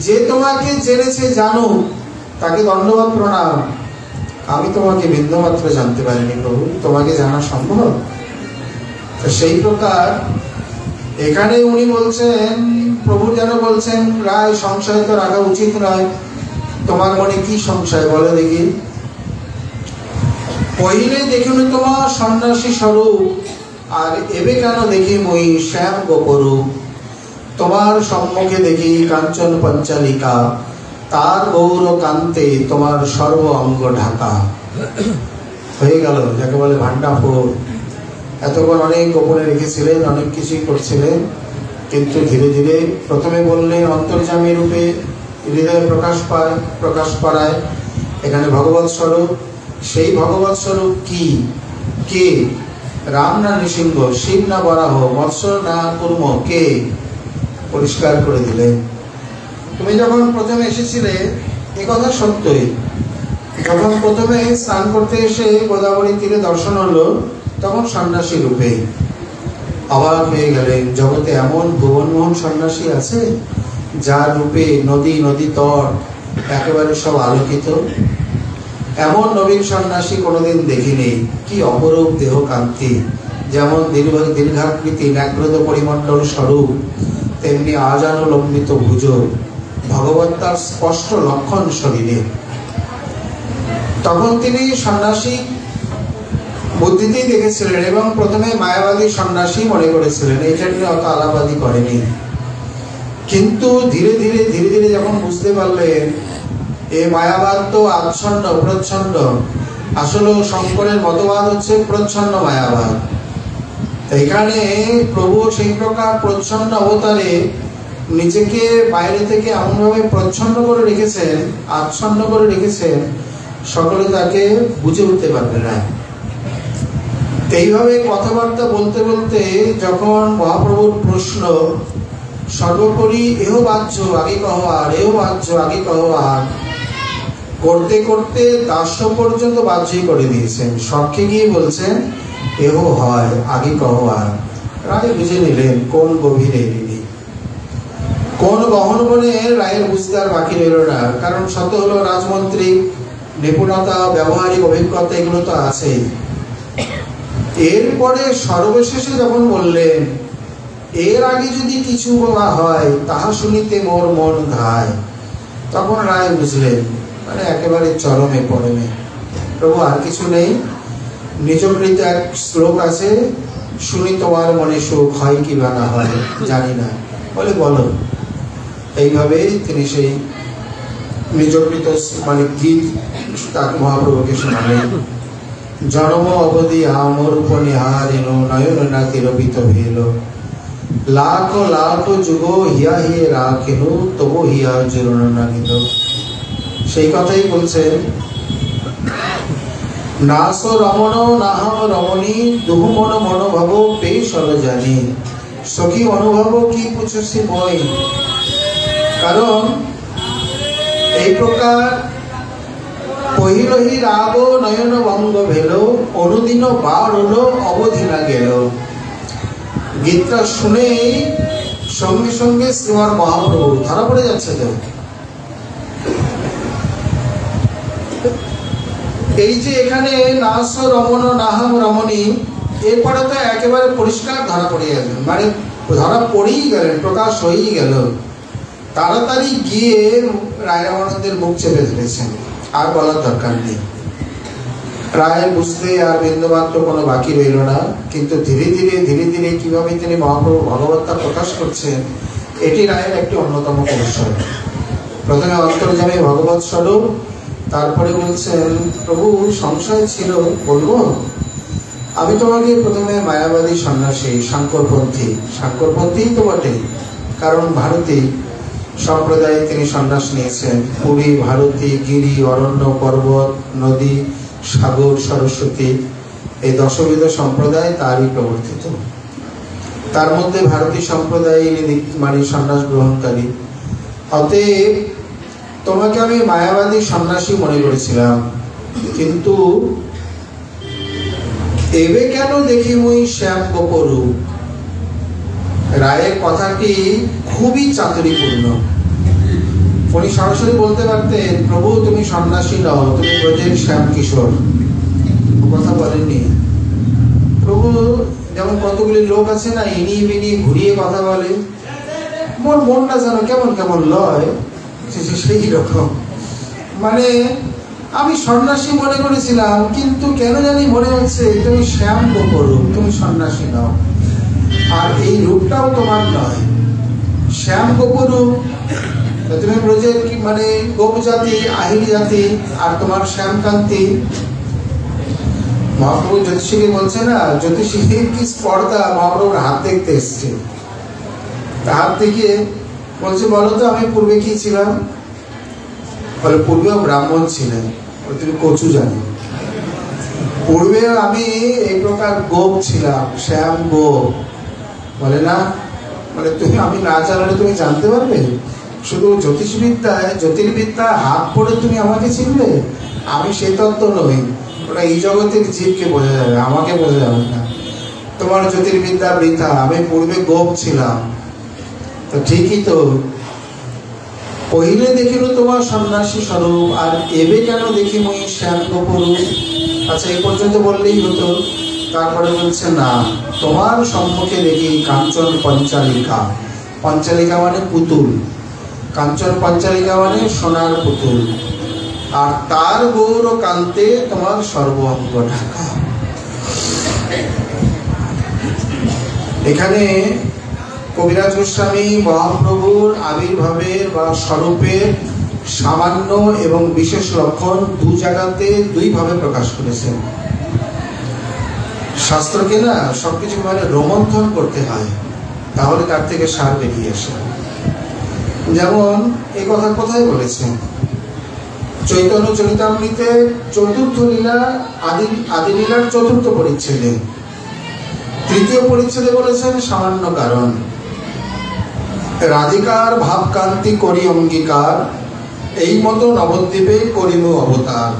যে তোমাকে জেনেছে জানো, তাকে ধন্যবাদ প্রণাম। আমি তোমাকে বিন্দুমাত্র জানতে পারিনি প্রভু, তোমাকে জানা সম্ভব? সেই প্রকার এখানে উনি বলছেন, প্রভু যেন বলছেন, রায় সংশয় তো রাখা উচিত নয়, তোমার মনে কি সংশয় বলো দেখি? পहिले দেখুন তোমার সন্ন্যাসী স্বরূপ, আর এবে কেন দেখি মই শ্যাম গোপরূপ। তোমার সম্মুখে দেখি কাঞ্চন পঞ্চালিকা, তার গৌর কান্তে তোমার সর্ব অঙ্গ ঢাকা। হয়ে গেল যাকে বলে ভান্ডাফোড়। এতক্ষণ অনেক গোপনে রেখেছিলেন, অনেক কিছুই করছিলেন, কিন্তু ধীরে ধীরে প্রথমে বললেন অন্তর্যামী রূপে হৃদয়ে প্রকাশ পায় এখানে ভগবৎ স্বরূপ। সেই ভগবৎ স্বরূপ কি, কে? রাম না নৃসিংহ, শিব না বরাহ, মৎস্য না কুর্ম, কে? পরিষ্কার করে দিলেন। তুমি যখন প্রথমে এসেছিলে এ কথা সত্যই, যখন প্রথমে স্নান করতে এসে গোদাবরী তীরে দর্শন হলো, তখন সন্ন্যাসী রূপে। অবাক হয়ে গেলেন, জগতে এমন ভুবনমোহন সন্ন্যাসী আছে যার রূপে নদী নদী তট একেবারে সব আলোকিত। এমন নবীন সন্ন্যাসী কোনোদিন দেখিনি। কি অপরূপ দেহ কান্তি, যেমন দীর্ঘাকৃতি ন্যাগ্রত পরিমণ্ডল স্বরূপ, তেমনি আজানুলম্বিত ভুজ, ভগবত্তার স্পষ্ট লক্ষণ শরীরে। তখন তিনি সন্ন্যাসী বুদ্ধিতেই দেখেছিলেন এবং প্রথমে মায়াবাদী সন্ন্যাসী মনে করেছিলেন, এটা নিয়ে অত আলাপাদি করেনি। কিন্তু ধীরে ধীরে যখন বুঝতে পারলেন এ মায়াবাদ তো আচ্ছন্ন প্রচ্ছন্ন, আসলে শঙ্করের মতবাদ হচ্ছে প্রচ্ছন্ন মায়াবাদ। এখানে প্রভু সেই প্রকার প্রচ্ছন্ন অবতারে নিজেকে বাইরে থেকে এমনভাবে প্রচ্ছন্ন করে রেখেছেন, আচ্ছন্ন করে রেখেছেন, সকলে তাকে বুঝে উঠতে পারবে না। এইভাবে কথাবার্তা বলতে বলতে যখন মহাপ্রভুর প্রশ্ন সর্বোপরি এহ বাহ্য আগে কহ আর, এহ বাহ্য আগে কহ আর, করতে করতে দাস্য পর্যন্ত বাহ্যই করে দিয়েছেন। সবকে গিয়ে বলছেন এহ হয় আগে কহ আর। রায় বুঝে নিলেন কোন গভীরে ঋণী, কোন গহন বনে রায়ের বুঝতে আর বাকি রইল না। কারণ শত হলো রাজমন্ত্রী, নিপুণতা, ব্যবহারিক অভিজ্ঞতা এগুলো তো আছেই। এরপরে সর্বশেষে যখন বললেন এর আগে যদি কিছু বা হয় তাহা শুনিতে মোর মন ঘায়, তখন রায় বুঝলেন মানে একেবারে চরমে পরমে। প্রভু আর কিছু নেই, নিজকৃত এক শ্লোক আছে, শুনি তোমার মনে সুখ হয় কি বা না হয় জানি না, বলে বলো। এইভাবে তিনি সেই নিজকৃত মানে গীত তার মহাপ্রভুকে শোনালেন। জন্ম অবধি আমর উপনিহারিণ নয়ন নাতি রবিত ভেল, লাখ লাখ যুগ হিয়া হিয়ে রাখেনু তবু হিয়া জরুন নাগিত। সেই কথাই বলছেন, নাস রমণ নাহম রমণী দুহু মন মনোভাব পেশ জানি, সখী অনুভব কি পুছসি মই। কারণ এই প্রকার পহিরহি রাগ নয়ন ভঙ্গ ভেল, অনুদিন বার হলো অবধি না গেল। গীতটা শুনেই সঙ্গে সঙ্গে শ্রীমান মহাপ্রভু ধরা পড়ে যাচ্ছে। তো এই যে এখানে নাস রমণ নাহম রমণী, এরপরে তো একেবারে পরিষ্কার ধরা পড়ে গেলেন, মানে ধরা পড়েই গেলেন, প্রকাশ হয়েই গেল। তাড়াতাড়ি গিয়ে রায় রামানন্দের মুখ চেপে ধরেছেন, আর বলার দরকার নেই। রায়ের বুঝতে আর বিন্দুমাত্র কোনো বাকি রইল না। কিন্তু ধীরে ধীরে ধীরে ধীরে কিভাবে তিনি মহাপ্রভু ভগবত্তা প্রকাশ করছেন, এটি রায়ের একটি অন্যতম কৌশল। প্রথমে অন্তর্যামী ভগবৎ স্বরূপ, তারপরে বলছেন প্রভু সংশয় ছিল বলবো, আমি তোমাকে প্রথমে মায়াবাদী সন্ন্যাসী সাংকরপন্থী তো বটে, কারণ ভারতী সম্প্রদায়ে তিনি সন্ন্যাস নিয়েছেন। পুরী, ভারতী, গিরি, অরণ্য, পর্বত, নদী, সাগর, সরস্বতী, এই দশবিধ সম্প্রদায় তারই প্রবর্তিত। তার মধ্যে ভারতী সম্প্রদায় মানে সন্ন্যাস গ্রহণকারী। অতএব তোমাকে আমি মায়াবাদী সন্ন্যাসী মনে করেছিলাম, কিন্তু এবে কেন দেখি মুই শ্যাম গোপরু। রায়ের কথাটি খুবই চাতুরীপূর্ণ। উনি সরাসরি বলতে পারতেন প্রভু তুমি সন্ন্যাসী নও, তুমি ব্রজের শ্যাম কিশোর, কথা বলেননি। প্রভু যেমন কতগুলি লোক আছে না, ইনি বিনি ঘুরিয়ে কথা বলে, মোর মনটা যেন কেমন কেমন লয়, সেই রকম। মানে আমি সন্ন্যাসী মনে করেছিলাম, কিন্তু কেন জানি মনে হচ্ছে তুমি শ্যাম গোপরূপ, তুমি সন্ন্যাসী নও। আর এই রূপটাও তোমার নয়, শ্যাম গোপরূপ। তুমি ব্রজের কি মানে গোপ জাতি, আহিরি জাতি, আর তোমার শ্যামকান্তি। মহাপ্রভু জ্যোতিষীকে বলছে না, জ্যোতিষীর কি স্পর্ধা, মহাপ্রভুর হাত দেখতে এসছে। হাত দেখে বলছে বলো তো আমি পূর্বে কি ছিলাম। বলে পূর্বেও ব্রাহ্মণ ছিলেন, তুমি কচু জানো। পূর্বে আমি এই প্রকার গোপ ছিলাম, শ্যাম গোপ। বলে না, বলে তুমি আমি না জানলে তুমি জানতে পারবে? শুধু জ্যোতিষবিদ্যায় জ্যোতির্বিদ্যায় হাত পড়ে তুমি আমাকে চিনবে? আমি সে তত্ত্ব নই, ওটা এই জগতের জীবকে বোঝা যাবে, আমাকে বোঝা যাবে না। তোমার জ্যোতির্বিদ্যা বৃথা, আমি পূর্বে গোপ ছিলাম। তো ঠিকই তো, পহিলে দেখিল তোমার সন্ন্যাসী স্বরূপ, আর এবে কেন দেখি মই শ্যাম গোপরূপ। আচ্ছা এই পর্যন্ত বললেই হতো। তারপরে বলছে না, তোমার সম্মুখে দেখি কাঞ্চন পঞ্চালিকা। পঞ্চালিকা মানে পুতুল, কাঞ্চন পঞ্চালিকা মানে সোনার পুতুল, আর তার গৌর কান্তে তোমার সর্বঅঙ্গ ঢাকা। এখানে কবিরাজ গোস্বামী মহাপ্রভুর আবির্ভাবের বা স্বরূপের সামান্য এবং বিশেষ লক্ষণ দু জায়গাতে দুইভাবে প্রকাশ করেছেন। শাস্ত্রকে না সবকিছু মানে রোমন্থন করতে হয়, তাহলে তার থেকে সার বেরিয়ে আসে। যেমন এই কথা কোথায় বলেছেন, চৈতন্য চরিতামৃতে চতুর্থ লীলা আদি লীলার চতুর্থ পরিচ্ছেদে তৃতীয় পরিচ্ছেদে বলেছেন সামান্য কারণ। রাধিকার ভাবকান্তি করি অঙ্গীকার, এই মতো নবদ্বীপে করিব অবতার।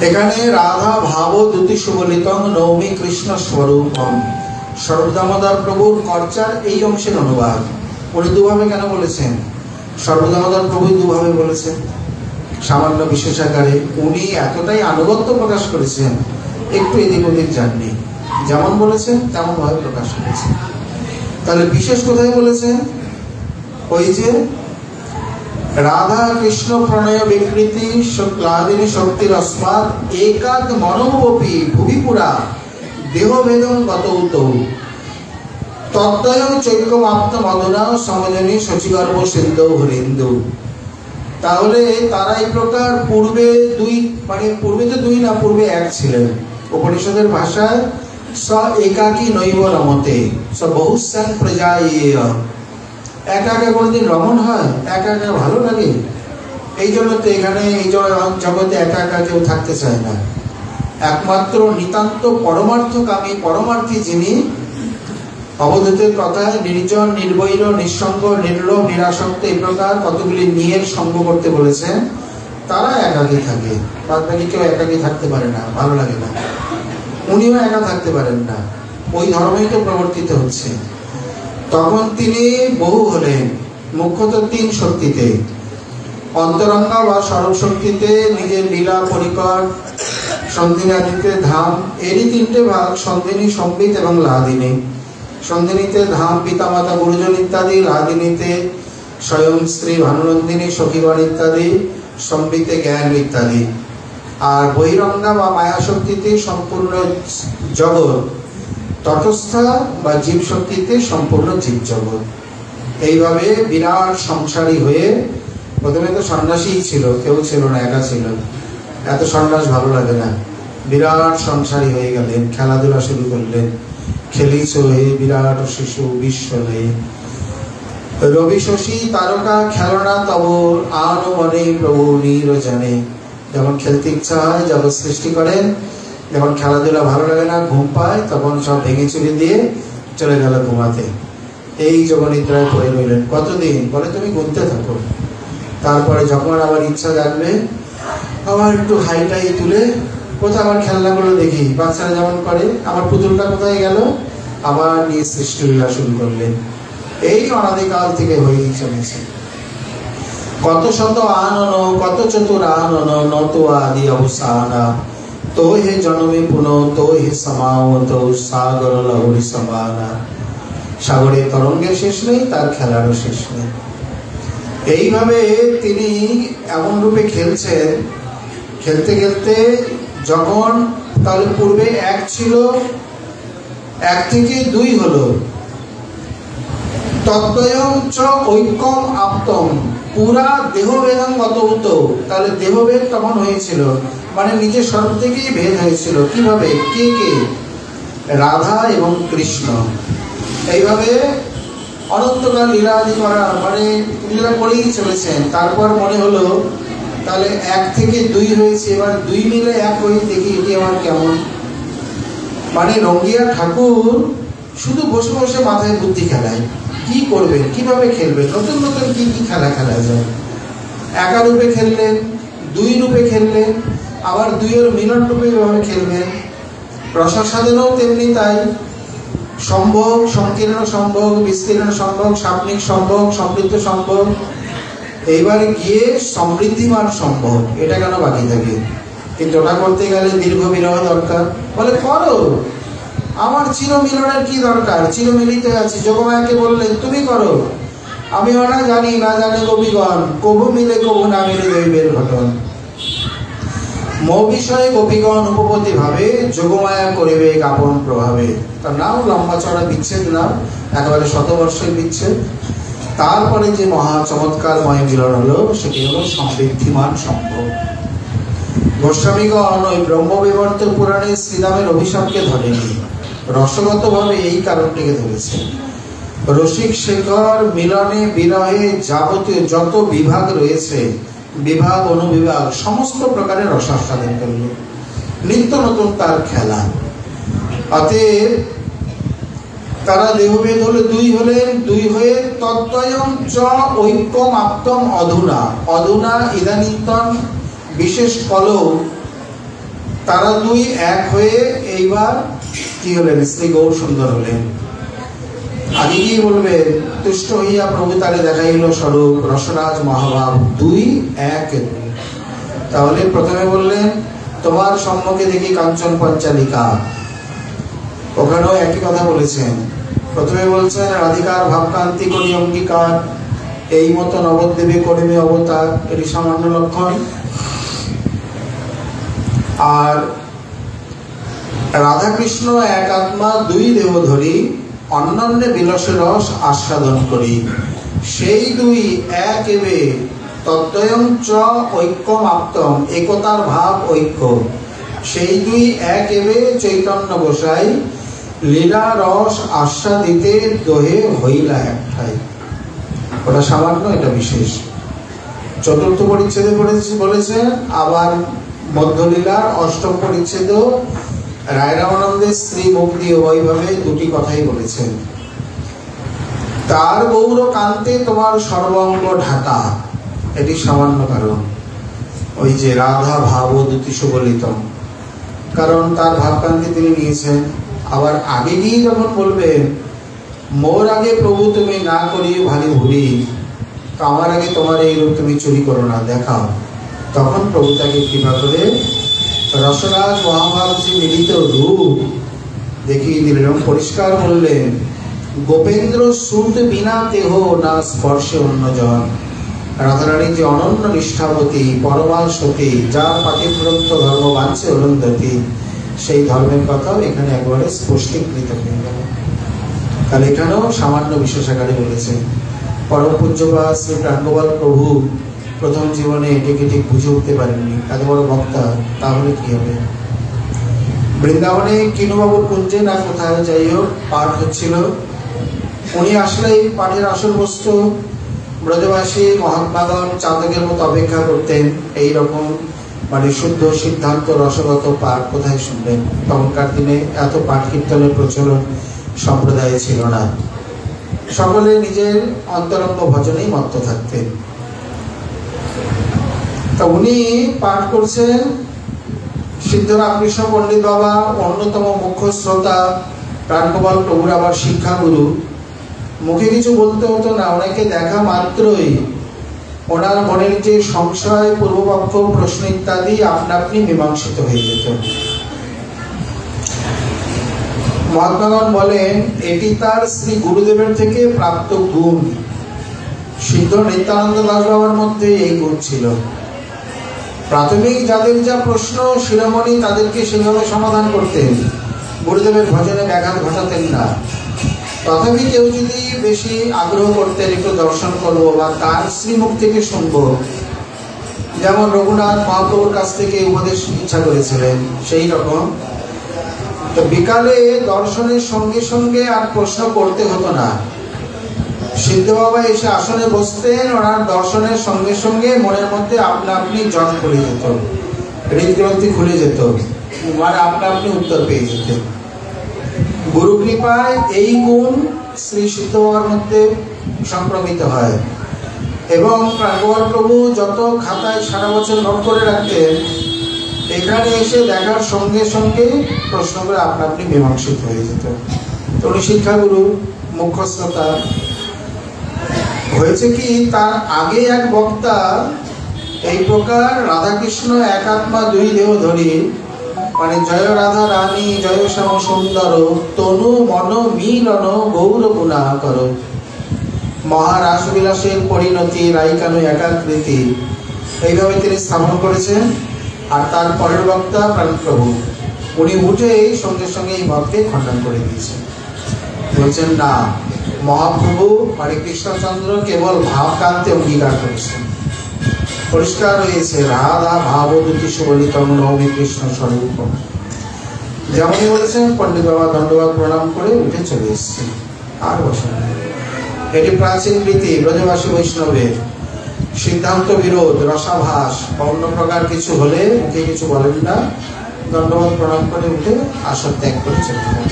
এখানে রাধা ভাব দ্যুতি সুবলিতং নৌমি কৃষ্ণ স্বরূপম, স্বরূপ দামোদর প্রভুর কর্চার এই অংশের অনুবাদ। উনি দুভাবে কেন বলেছেন? স্বরূপ দামোদর প্রভু দুভাবে বলেছেন, সামান্য বিশেষ আকারে। উনি এতটাই আনুগত্য প্রকাশ করেছেন, একটু এদিক ওদিক যাননি, যেমন বলেছেন তেমন ভাবে প্রকাশ করেছেন। তাহলে বিশেষ কোথায় বলেছেন? ওই যে রাধা কৃষ্ণ প্রণয় বিকৃতি ক্লাদিনী শক্তির অস্মাৎ একাদ মনোবপি ভুবিপুরা দেহভেদং গত তদ্বয়ং চৈক্যমাপ্ত মদনা সমজনী শচিগর্ভ সিন্ধু হরিন্দু। তাহলে তারা এই প্রকার পূর্বে দুই, মানে পূর্বে তো দুই না, পূর্বে এক ছিলেন। উপনিষদের ভাষায় স একাকী নৈব রমতে স বহুশ্যান প্রজায়। একা একা কোনোদিন রমণ হয়? একা একা ভালো লাগে? এই জন্য তো এখানে এই জগতে একা একা কেউ থাকতে চায় না। একমাত্র নিতান্ত পরমার্থকামী, পরমার্থী যিনি, অবধূতের কথায় নির্জন নির্বৈর নিঃসঙ্গ নির্লোভ নিরাসক্ত এই প্রকার কতগুলি নিয়ের সঙ্গ করতে বলেছেন, তারা একাকী থাকে। বাদ বাকি কেউ একাকী থাকতে পারে না, ভালো লাগে না। উনিও একা থাকতে পারেন না, ওই ধর্মই তো প্রবর্তিত হচ্ছে। তখন তিনি বহু হলেন, মুখ্যত তিন শক্তিতে, অন্তরঙ্গা বা স্বরূপ শক্তিতে নিজের লীলা পরিকর, সন্ধিনীতে ধাম, এরই তিনটে ভাগ, সন্ধিনী, সম্বিত এবং লাদিনী। সন্ধিনীতে ধাম পিতামাতা গুরুজন ইত্যাদি, লাদিনীতে স্বয়ং স্ত্রী ভানুনন্দিনী সখীগণ ইত্যাদি, সম্বিতে জ্ঞান ইত্যাদি। আর বহিরঙ্গা বা মায়া শক্তিতে সম্পূর্ণ জগৎ, তটস্থা বা জীব শক্তিতে সম্পূর্ণ জীব জগৎ। এইভাবে বিরাট সংসারী হয়ে, প্রথমে তো সন্ন্যাসীই ছিল, কেউ ছিল না, একা ছিল। এত সন্ন্যাস ভালো লাগে না। বিরাট সংসারী হয়ে গেলেন, খেলাধুলা শুরু করলেন। খেলিছ হে বিরাট শিশু বিশ্ব হয়ে, রবি শশী তারকা খেলনা তব আনো মনে প্রভু নিরজনে। যখন খেলতে ইচ্ছা হয়, জগৎ সৃষ্টি করেন, যখন খেলাধুলা ভালো লাগে না, ঘুম পায়, তখন সব ভেঙে চুরি দিয়ে চলে গেল ঘুমাতে। এই যোগনিদ্রায় পড়ে রইলেন কতদিন? বলে তুমি গুনতে থাকো। তারপরে যখন আবার ইচ্ছা জাগবে, আবার একটু হাইটাই তুলে কোথায় আমার খেলনাগুলো দেখি, বাচ্চারা যেমন করে, আমার পুতুলটা কোথায় গেল, আবার নিয়ে সৃষ্টিলীলা শুরু করলেন। এই অনাদিকাল থেকে হয়েই চলেছে। কত শত আনন, কত চতুর আনন, নত আদি অবসানা, তো হে জনমে পুন, তো হে সমাও, তো সাগর লহরী সমানা। সাগরের তরঙ্গের শেষ নেই, তার খেলারও শেষ নেই। এইভাবে তিনি এমন রূপে খেলছেন, খেলতে খেলতে যখন, তাহলে পূর্বে এক ছিল, এক থেকে দুই হলো। তদ্বয়ং চ ঐক্যম আপ্তম, পুরা দেহভেদং গতভূত। তাহলে দেহভেদ তখন হয়েছিল, মানে নিজের স্বরূপ থেকেই ভেদ হয়েছিল। কিভাবে? কে কে? রাধা এবং কৃষ্ণ। এইভাবে অনন্তকাল লীলাদি করা, মানে লীলা করেই চলেছেন। তারপর মনে হলো তাহলে এক থেকে দুই হয়েছে, এবার দুই মিলে এক হয়ে দেখি এটি আমার কেমন। মানে রঙ্গিয়া ঠাকুর শুধু বসে বসে মাথায় বুদ্ধি খেলায়, কি করবেন, কিভাবে খেলবেন, নতুন নতুন কি কি খেলা খেলা যায়। একা রূপে খেললেন, দুই রূপে খেললেন, আবার দুইয়ের মিলন রূপে এভাবে খেলবেন। রসাস্বাদনেও তেমনি তাই, সম্ভোগ, সংকীর্ণ সম্ভোগ, বিস্তীর্ণ সম্ভোগ, সাপনিক সম্ভোগ, সমৃদ্ধ সম্ভোগ, এইবারে গিয়ে সমৃদ্ধিমান সম্ভোগ। এটা কেন বাকি থাকে? কিন্তু ওটা করতে গেলে দীর্ঘ বিরহ দরকার। বলে করো, আমার চিরমিলনের কি দরকার, চিরমিলিত আছি। যোগমায়াকে বললেন তুমি করো, আমি ওনা জানি, না জানে গোপীগণ, কবু মিলে কবু না মিলে দৈবের ঘটন। মো বিষয়ে গোপীগণ উপপতি ভাবে, যোগমায়া করিবে আপন প্রভাবে। তার নাম লম্বা চড়া বিচ্ছেদ নাম, একেবারে শতবর্ষের বিচ্ছেদ। তারপরে যে মহা চমৎকারময় মিলন হলো, সেটি হলো সমৃদ্ধিমান সম্ভব। গোস্বামীগণ ওই ব্রহ্মবিবর্ত পুরাণে শ্রীরামের অভিশাপকে ধরেনি, রসগতভাবে এই কারণটিকে ধরেছে। রসিক শেখর মিলনে বিরহে যাবতীয় যত বিভাগ রয়েছে, বিভাগ অনুবিভাগ সমস্ত প্রকারের রসাস্বাদন করল, নিত্য নতুন তার খেলা। অতএব তারা দেহভেদ হলে দুই হলেন, দুই হয়ে তদ্বয়ং চ ঐক্যম আপ্তম অধুনা, অধুনা ইদানীন্তন বিশেষ কল, তারা দুই এক হয়ে এইবার কি হলেন? শ্রী গৌর সুন্দর হলেন। আগে কি বলবে? তুষ্ট হইয়া প্রভু তারে দেখাইল স্বরূপ, রসরাজ মহাভাব দুই এক। তাহলে প্রথমে বললেন তোমার সম্মুখে দেখি কাঞ্চন পঞ্চালিকা, ওখানেও একই কথা বলেছেন। প্রথমে বলছেন রাধিকার ভাবকান্তি করি অঙ্গীকার, এই মতো নবদ্বীপে করিবে অবতার, এটি সামান্য লক্ষণ। আর রাধাকৃষ্ণ এক আত্মা দুই দেহ ধরি, অন্যান্য বিলাসের রস আস্বাদন করি, সেই দুই এক এবে তদ্বয়ং চ ঐক্যম আপ্তম, একতার ভাব ঐক্য, সেই দুই এক এবে চৈতন্য গোসাই লীলা রস আস্বাদিতে দোহে হইলা একটাই। ওটা সামান্য, এটা বিশেষ। চতুর্থ পরিচ্ছেদে বলেছেন, আবার মধ্যলীলার অষ্টম পরিচ্ছেদ রায় রামানন্দের শ্রী মুক্তি ওইভাবে দুটি কথাই বলেছেন। তার গৌর কান্তে তোমার সর্বাঙ্গ ঢাকা, এটি সামান্য কারণ, ওই যে রাধা ভাব দুটি সুবলিতম, কারণ তার ভাবকান্তি তিনি নিয়েছেন। আবার আগে গিয়ে যখন বলবেন মোর আগে প্রভু তুমি না করিও ভারী ভুরি, তো আমার আগে তোমার এই রূপ তুমি চুরি করো না, দেখাও, তখন প্রভু তাকে কৃপা করে রসরাজ মহাভাব যে মিলিত রূপ দেখিয়ে দিলেন এবং পরিষ্কার বললেন গোপেন্দ্র শ্রুত বিনা দেহ না স্পর্শে অন্যজন। রাধারানী যে অনন্য নিষ্ঠাবতী পরমা সতী, যার পাতিব্রত ধর্ম বাঞ্ছে অরুন্ধতী, সেই ধর্মের কথাও এখানে একবারে স্পষ্টীকৃত হয়ে গেল। তাহলে এখানেও সামান্য বিশেষ আকারে বলেছেন। পরম পূজ্যপাদ শ্রী প্রাণগোপাল প্রভু প্রথম জীবনে এটিকে ঠিক বুঝে উঠতে পারেননি, এত বড় বক্তা, তাহলে কি হবে? বৃন্দাবনে কিনুবাবুর কুঞ্জে না কোথায় যাই হোক পাঠ হচ্ছিল, উনি আসলে এই পাঠের আসল বস্তু ব্রজবাসী মহাত্মাগণ চাতকের মতো অপেক্ষা করতেন। এইরকম মানে শুদ্ধ সিদ্ধান্ত রসগত পাঠ কোথায় শুনবেন? তখনকার দিনে এত পাঠ কীর্তনের প্রচলন সম্প্রদায়ে ছিল না, সকলে নিজের অন্তরঙ্গ ভজনেই মত্ত থাকতেন। তা উনি পাঠ করছেন, সিদ্ধ রামকৃষ্ণ পণ্ডিত বাবা অন্যতম মুখ্য শ্রোতা, প্রাণগোপাল প্রভুর আবার শিক্ষাগুরু, মুখে কিছু বলতে হতো না, ওনাকে দেখা মাত্রই ওনার মনের যে সংশয় পূর্বপক্ষ প্রশ্ন ইত্যাদি আপনা আপনি মীমাংসিত হয়ে যেত। মহাত্মাগণ বলেন এটি তার শ্রী গুরুদেবের থেকে প্রাপ্ত গুণ। সিদ্ধ নিত্যানন্দ দাস বাবার মধ্যে এই গুণ ছিল। প্রাথমিক যাদের যা প্রশ্ন শিরোমণি তাদেরকে সেভাবে সমাধান করতেন, গুরুদেবের ভজনে ব্যাঘাত ঘটাতেন না। তথাপি কেউ যদি বেশি আগ্রহ করতেন একটু দর্শন করবো বা তার শ্রীমুখ থেকে শুনবো, যেমন রঘুনাথ মহাপ্রভুর কাছ থেকে উপদেশ ইচ্ছা করেছিলেন, সেই রকম তো বিকালে দর্শনের সঙ্গে সঙ্গে আর প্রশ্ন করতে হতো না। সিদ্ধ বাবা এসে আসনে বসতেন, ওনার দর্শনের সঙ্গে সঙ্গে মনের মধ্যে আপনা আপনি জট খুলে যেত, হৃদগ্রন্থি খুলে যেত, মানে আপনা আপনি উত্তর পেয়ে যেতেন। গুরু কৃপায় এই গুণ শ্রী সিদ্ধ বাবার মধ্যে সংক্রমিত হয়। এবং প্রাণগোপাল প্রভু যত খাতায় সারা বছর নোট করে রাখতেন, এখানে এসে দেখার সঙ্গে সঙ্গে প্রশ্ন করে আপনা আপনি মীমাংসিত হয়ে যেত। তো উনি শিক্ষাগুরু, মুখ্য শ্রোতা। হয়েছে কি, তার আগে এক বক্তা এই প্রকার রাধাকৃষ্ণ এক আত্মা দুই দেহ ধরি, মানে জয় রাধা রানী জয় শ্যাম সুন্দর তনু মন মিলন গৌর গুণা কর, মহারাস বিলাসের পরিণতি রাইকানু একাকৃতি, এইভাবে তিনি স্থাপন করেছেন। আর তার পরের বক্তা প্রাণপ্রভু, উনি উঠেই সঙ্গে সঙ্গে এই মতকে খণ্ডন করে দিয়েছেন। বলছেন না, মহাপ্রভু হরে কৃষ্ণচন্দ্র কেবল ভাবকান্তে অঙ্গীকার করেছেন, পরিষ্কার হয়েছে রাধা ভাব দুটি সুবলিতম নবমী কৃষ্ণ স্বরূপ। যেমনই বলেছেন পণ্ডিত বাবা ধন্যবাদ প্রণাম করে উঠে চলে এসেছেন, আর বসেন। এটি প্রাচীন রীতি, ব্রজবাসী বৈষ্ণবের সিদ্ধান্ত বিরোধ রসাভাস বা অন্য প্রকার কিছু হলে মুখে কিছু বলেন না, দণ্ডবাদ প্রণাম করে উঠে আসন ত্যাগ করে চলে যান।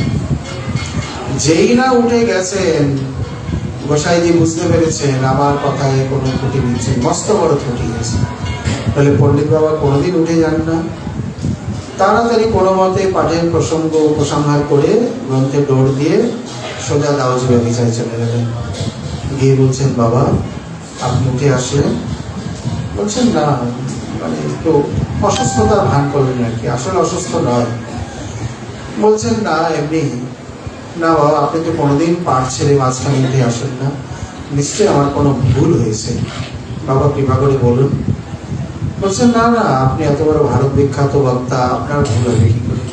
যেই না উঠে গেছেন, গোসাইজি বুঝতে পেরেছেন আমার কথায় কোনো ত্রুটি নিচ্ছে, মস্ত বড় ত্রুটি গেছে। তাহলে পণ্ডিত বাবা কোনোদিন উঠে যান না, তাড়াতাড়ি কোনো মতে পাঠের প্রসঙ্গ উপসংহার করে গ্রন্থে দৌড় দিয়ে সোজা দাউজ ব্যবসায় চলে গেলেন। গিয়ে বলছেন, বাবা আপনি উঠে আসলেন? বলছেন না, মানে একটু অসুস্থতার ভান করলেন আর কি, আসলে অসুস্থ নয়। বলছেন না এমনি। না বাবা, আপনি তো কোনোদিন পাঠ ছেড়ে মাঝখানে উঠে আসেন না, নিশ্চয়ই আমার কোনো ভুল হয়েছে, বাবা কৃপা করে বলুন। বলছেন না না, আপনি এত বড় ভারত বিখ্যাত বক্তা, আপনার ভুল হবে কি করে?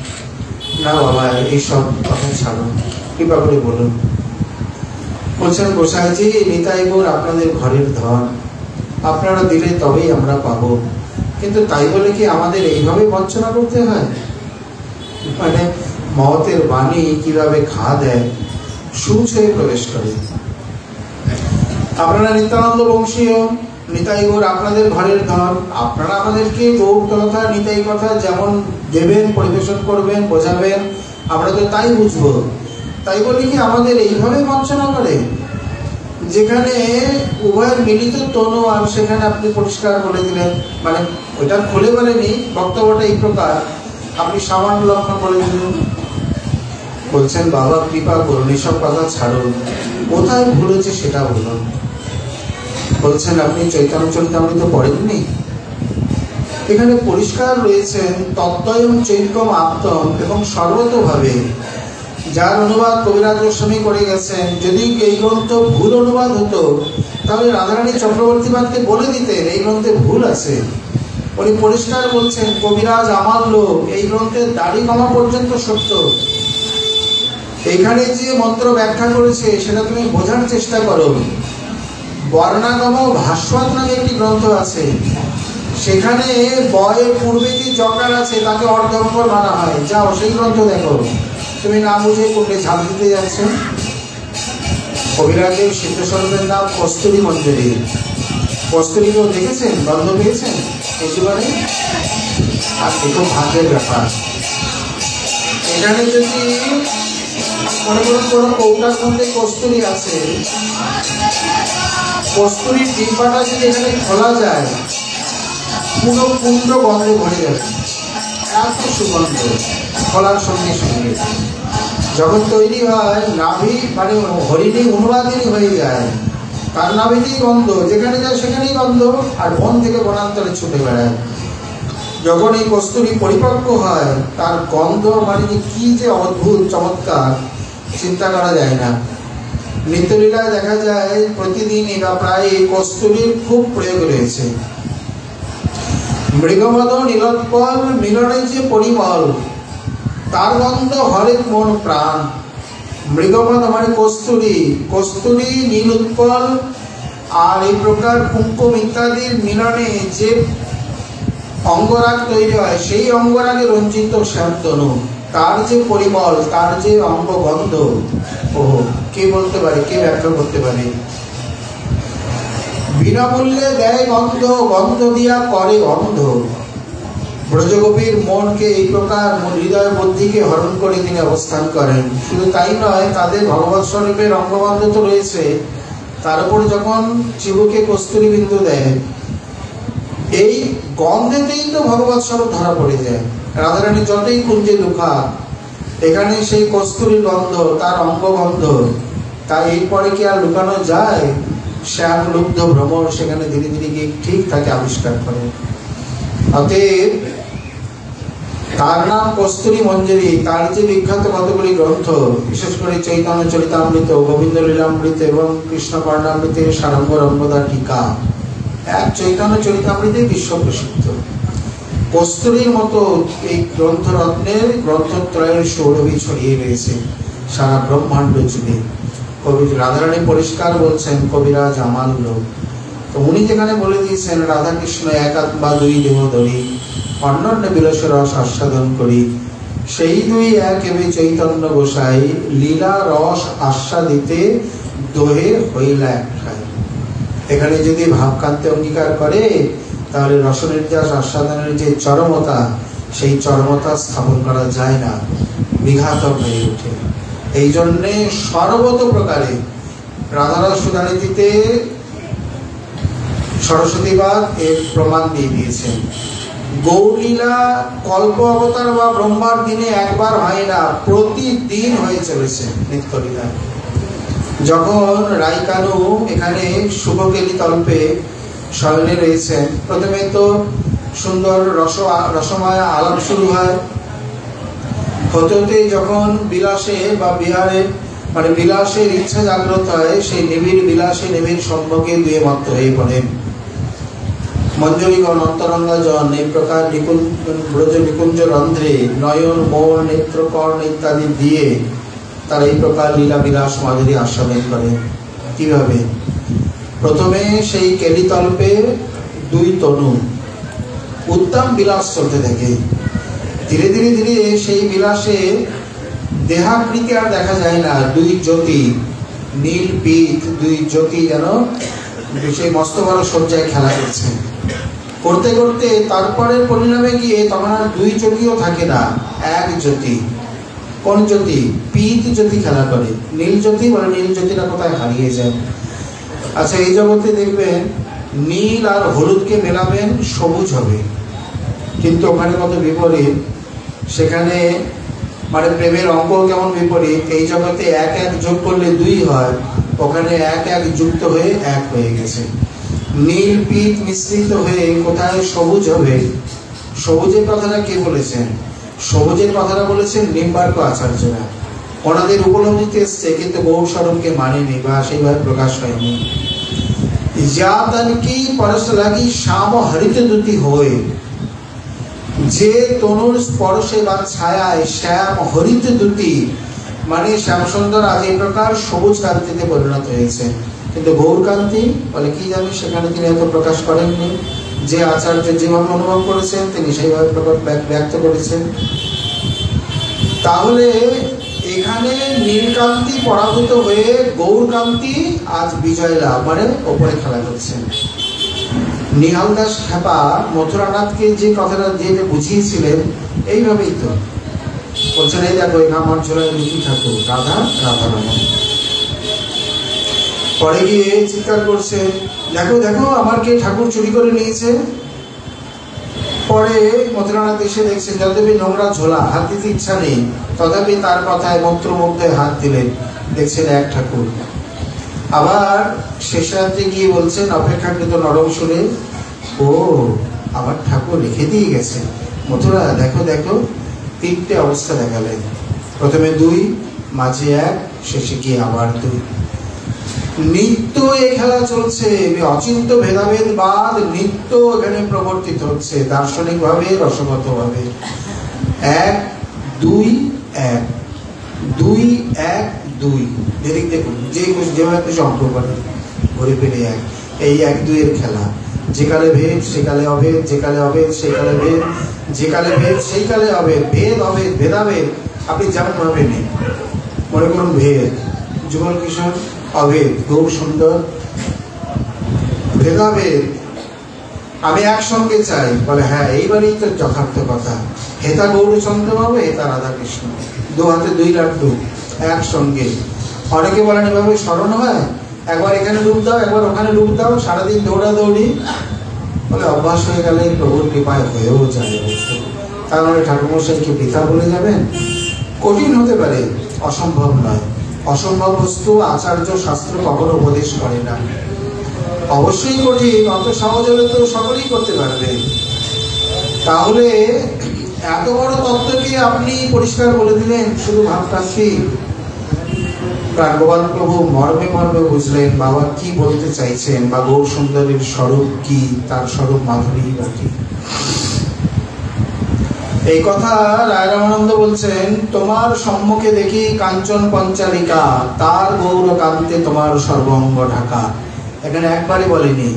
না বাবা, এইসব কথা ছাড়ুন, কৃপা করে বলুন। বলছেন, গোসাইজি নিতাই গৌর আপনাদের ঘরের ধন, আপনারা দিলে তবেই আমরা পাবো, কিন্তু তাই বলে কি আমাদের এইভাবে বঞ্চনা করতে হয়? মানে মহতের বাণী কিভাবে ঘা দেয়, সুচ হয়ে প্রবেশ করে। আপনারা নিত্যানন্দ বংশীয়, নিতাই গৌর আপনাদের ঘরের ধন, আপনারা আমাদেরকে গৌর কথা নিতাই কথা যেমন দেবেন, পরিবেশন করবেন, বোঝাবেন, আমরা তো তাই বুঝবো। তাই বলে কি আমাদের এইভাবে বঞ্চনা করে? যেখানে উভয়ের মিলিত তনু, আর সেখানে আপনি পরিষ্কার বলে দিলেন, মানে ওইটা খুলে বলেনি, বক্তব্যটা এই প্রকার, আপনি সামান্য লক্ষণ বলে দিলেন। বলছেন, বাবা কৃপা করুন, এসব কথা ছাড়ুন, কোথায় ভুল হচ্ছে সেটা বলুন। বলছেন, আপনি চৈতন্য চরিতামৃত পড়েননি? এখানে পরিষ্কার রয়েছেন তত্ত্বয়ং চৈকম আপ্তম, এবং সর্বতভাবে যার অনুবাদ কবিরাজ গোস্বামী করে গেছেন। যদি এই গ্রন্থ ভুল অনুবাদ হতো তাহলে রাধারানী চক্রবর্তীবাদকে বলে দিতেন এই গ্রন্থে ভুল আছে। উনি পরিষ্কার বলছেন, কবিরাজ আমার লোক, এই গ্রন্থের দাড়ি কমা পর্যন্ত সত্য। এখানে যে মন্ত্র ব্যাখ্যা করেছে সেটা তুমি বোঝার চেষ্টা করো। বর্ণাগম ভাস্বত নামে একটি গ্রন্থ আছে, সেখানে বয়ের পূর্বে যে জকার আছে তাকে অর্ধক্ষর মানা হয়। যাও সেই গ্রন্থ দেখো, তুমি না বুঝে কোটে ঝাল দিতে যাচ্ছ। কবিরাজের সিদ্ধস্বরূপের নাম কস্তুরী মঞ্জুরি। কস্তুরী কেউ দেখেছেন, গন্ধ পেয়েছেন এই জীবনে? আর দেখো ভাগ্যের ব্যাপার, এখানে যদি মনে করুন কোনো কৌটার মধ্যে কস্তুরী আছে, কস্তুরীর ডিব্বাটা যদি এখানে খোলা যায় পুরো কুণ্ড গন্ধে ভরে যাবে, এত সুগন্ধ খোলার সঙ্গে সঙ্গে। যখন তৈরি হয় নাভি, মানে হরিণী অনুবাদিনী হয়ে যায়, তার নাভিতেই গন্ধ, যেখানে যায় সেখানেই গন্ধ, আর বন থেকে বনান্তরে ছুটে বেড়ায়। যখন এই কস্তুরী পরিপক্ক হয় তার গন্ধ মানে কি যে অদ্ভুত চমৎকার, চিন্তা করা যায় না। নিত্যলীলায় দেখা যায় প্রতিদিনই বা প্রায় এই কস্তুরীর খুব প্রয়োগ রয়েছে। মৃগমদ নীলোৎপল মিলনের যে পরিমল, তার গন্ধ হরেক মন প্রাণ। মৃগমদ মানে কস্তুরী, কস্তুরী নীল উৎপল আর এই প্রকার কুঙ্কুম ইত্যাদির মিলনে যে অঙ্গরাগ তৈরি হয়, সেই অঙ্গরাগে রঞ্জিত শ্যামতনু, তার যে পরিমল, তার যে অঙ্গগন্ধ, ও কে বলতে পারে, কে ব্যাখ্যা করতে পারে? বিনামূল্যে দেয় গন্ধ, গন্ধ দিয়া করে অন্ধ। ব্রজগোপীর মনকে এই প্রকার হৃদয় বুদ্ধিকে হরণ করে তিনি অবস্থান করেন। শুধু তাই নয়, তাদের ভগবৎ স্বরূপের অঙ্গগন্ধ তো রয়েছে, তার উপর যখন চিবুকে কস্তুরী বিন্দু দেয়, এই গন্ধেতেই তো ভগবৎ স্বরূপ ধরা পড়ে যায়। রাধারানী যতই কুঞ্জে দুঃখা, এখানে সেই কস্তুরীর গন্ধ, তার অঙ্গগন্ধ, তাই এরপরে কি আর লুকানো যায়? শ্যাম লুব্ধ ভ্রমর সেখানে ধীরে ধীরে গিয়ে ঠিক তাকে আবিষ্কার করে। অতএব তার নাম কস্তুরী মঞ্জুরি। তার যে বিখ্যাত কতগুলি গ্রন্থ, বিশেষ করে চৈতন্য চরিতামৃত, গোবিন্দ লীলামৃত এবং কৃষ্ণ কর্ণামৃতের সারঙ্গ রঙ্গদা টিকা, এক চৈতন্য চরিতামৃতে বিশ্ব প্রসিদ্ধ। কস্তুরীর মতো এই গ্রন্থরত্নের গ্রন্থত্রয়ের সৌরভী ছড়িয়ে রয়েছে সারা ব্রহ্মাণ্ড জুড়ে। কবি রাধারানী পরিষ্কার বলছেন, কবিরাজ আমার লোক। তো উনি যেখানে বলে দিয়েছেন রাধাকৃষ্ণ এক আত্মা দুই দেহ ধরি, অন্যান্য বিলাস রস আস্বাদন করি, সেই দুই এক এবে চৈতন্য গোসাই, লীলা রস আস্বাদিতে দোহে হইলা একটাই। এখানে যদি ভাবকান্তে অঙ্গীকার করে তাহলে রসনির্যাস আস্বাদনের যে চরমতা, সেই চরমতা স্থাপন করা যায় না, বিঘাতক হয়ে ওঠে। এই জন্যে সর্বত প্রকারে রাধারস সুধানীতিতে সরস্বতীবাদ এর প্রমাণ দিয়ে দিয়েছেন। গৌরলীলা কল্প অবতার বা ব্রহ্মার দিনে একবার হয় না, প্রতিদিন হয়ে চলেছে নিত্যলীলা। যখন রাইকানু এখানে শুভকেলি তল্পে শয়নে রয়েছেন, প্রথমে তো সুন্দর রসময় আলাপ শুরু হয়। হতে হতে যখন বিলাসে বা বিহারে মানে বিলাসের ইচ্ছা জাগ্রত হয়, সেই নিবিড় বিলাসে নিবিড় সম্পর্কে দুয়ে মত্ত হয়ে পড়েন। মঞ্জরীগণ অন্তরঙ্গজন এই প্রকার ব্রজ নিকুঞ্জ রন্ধ্রে নয়ন মৌর নেত্র কর্ণ ইত্যাদি দিয়ে তারা এই প্রকার লীলা বিলাস মাধুরী আস্বাদন করে। কিভাবে? প্রথমে সেই কেলিতল্পে দুই তনু উত্তম বিলাস চলতে থাকে। ধীরে ধীরে ধীরে সেই বিলাসে দেহাকৃতি আর দেখা যায় না, দুই জ্যোতি নীল পীত দুই জ্যোতি যেন সেই মস্ত বড় সজ্জায় খেলা করছে। করতে করতে তারপরে পরিণামে গিয়ে তখন আর দুই জ্যোতিও থাকে না, এক জ্যোতি। কোন জ্যোতি? পীত জ্যোতি খেলা করে। নীল জ্যোতি বলে নীল জ্যোতিটা কোথায় হারিয়ে যায়। আচ্ছা, এই জগতে দেখবেন নীল আর হলুদকে মেলাবেন সবুজ হবে, কিন্তু ওখানে কত বিপরীত। সেখানে মানে প্রেমের অঙ্ক কেমন বিপরীত। এই জগতে এক এক যোগ করলে দুই হয়, ওখানে এক এক যুক্ত হয়ে এক হয়ে গেছে। নীল পীত মিশ্রিত হয়ে কোথায় সবুজ হবে। সবুজের কথাটা কে বলেছেন? সবুজের কথাটা বলেছেন নিম্বার্ক আচার্যরা। ওনাদের উপলব্ধিতে এসছে, কিন্তু গৌর স্বরূপকে মানেনি বা সেইভাবে প্রকাশ হয়নি। যা তানকি পরশ লাগি শ্যাম হরিত দুতি হয়ে, যে তনুর স্পর্শে বা ছায়ায় শ্যাম হরিত দুতি মানে শ্যামসুন্দর আজ এই প্রকার সবুজ কান্তিতে পরিণত হয়েছে। কিন্তু গৌর কান্তি বলে কি জানি, সেখানে তিনি এত প্রকাশ করেননি। যে আচার্য যেভাবে অনুভব করেছেন তিনি সেইভাবে ব্যক্ত করেছেন। তাহলে এখানে নীলকান্তি পরাভূত হয়ে গৌরকান্তি আজ বিজয় লাভ মানে ওপরে খেলা করছেন। নিহাল দাস খেপা মথুরানাথকে যে কথাটা দিয়ে বুঝিয়েছিলেন এইভাবেই তো বলছেন, এই দেখো এখানে আমার ঝোলায় লুচি ঠাকুর রাধা রাধারমণ। পরে গিয়ে চিৎকার করছে, দেখো দেখো আমার কে ঠাকুর চুরি করে নিয়েছে। পরে মথুরানাথ এসে দেখছেন যতবি নোংরা ঝোলা, হাত দিতে ইচ্ছা নেই, তথাপি তার কথায় মন্ত্রমুগ্ধে হাত দিলেন, দেখছেন এক ঠাকুর। আবার শেষান্তে গিয়ে বলছেন অপেক্ষাকৃত নরম শুনে, ও আমার ঠাকুর লিখে দিয়ে গেছে। মথুরা দেখো দেখো, তিনটে অবস্থা দেখালেন। প্রথমে দুই, মাঝে এক, শেষে গিয়ে আবার দুই। নিত্য এই খেলা চলছে, অচিন্ত ভেদাভেদ বাদ নিত্য এখানে প্রবর্তিত হচ্ছে দার্শনিক ভাবে রসগত ভাবে। এক দুই এক, দুই এক দুই, যেদিক দেখুন যে যেভাবে খুশি অঙ্ক করে ঘুরে ফিরে এক। এই এক দুইয়ের খেলা। যেকালে ভেদ সেকালে অভেদ, যেকালে অভেদ সেকালে ভেদ, যেকালে ভেদ সেই কালে অভেদ। ভেদ অভেদ ভেদাভেদ আপনি যেমন ভাবে নেই। মনে করুন ভেদ যুগল কিশোর, অভেদ গৌর সুন্দর, ভেদাভেদ আমি একসঙ্গে চাই। বলে হ্যাঁ, এইবারই তো যথার্থ কথা। হেতা গৌরচন্দ্র বাবু, হেতা রাধা কৃষ্ণ, দু হাতে দুই লাড্ডু একসঙ্গে। অনেকে বলেন এভাবে স্মরণ হয়, একবার এখানে ডুব দাও একবার ওখানে ডুব দাও, সারাদিন দৌড়াদৌড়ি। বলে অভ্যাস হয়ে গেলে প্রভুর কৃপায় হয়েও যায়। তার মানে ঠাকুরমশাইকে বৃথা বলে যাবেন? কঠিন হতে পারে, অসম্ভব নয়। অসম্ভব বস্তু আচার্য শাস্ত্র কখনো উপদেশ করে না। অবশ্যই কঠিন, অত সহজ হলে তো সকলেই করতে পারবে। তাহলে এত বড় তত্ত্বকে আপনি পরিষ্কার বলে দিলেন শুধু ভাবপ্রার্থী। প্রাণগোপাল প্রভু মর্মে মর্মে বুঝলেন বাবা কি বলতে চাইছেন, বা গৌর সুন্দরীর স্বরূপ কি, তার স্বরূপ মাধুরী বা কি। এই কথা রায় রামানন্দ বলছেন, তোমার সম্মুখে দেখি কাঞ্চন পঞ্চালিকা, তার গৌর কান্তে তোমার সর্বঙ্গ ঢাকা। এখানে একবারে বলেনি,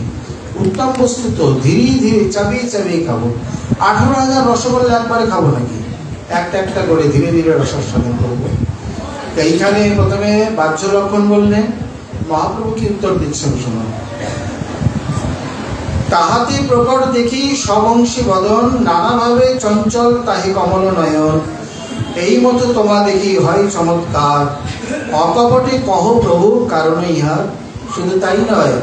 উত্তম বস্তু তো ধীরে ধীরে চাবিয়ে চাবিয়ে খাবো। 18,000 রসগোল্লা একবারে খাবো নাকি? একটা একটা করে ধীরে ধীরে রসাস্বাদন করবো। এইখানে প্রথমে বাহ্য লক্ষণ বললেন, মহাপ্রভু কি উত্তর দিচ্ছেন শোনো। তাহাতে প্রকট দেখি সবংশী বদন, নানাভাবে চঞ্চল তাহি কমল নয়ন। এই মতো তোমা দেখি হয় চমৎকার, অকপটে কহ প্রভু কারণ ইহার। শুধু তাই নয়,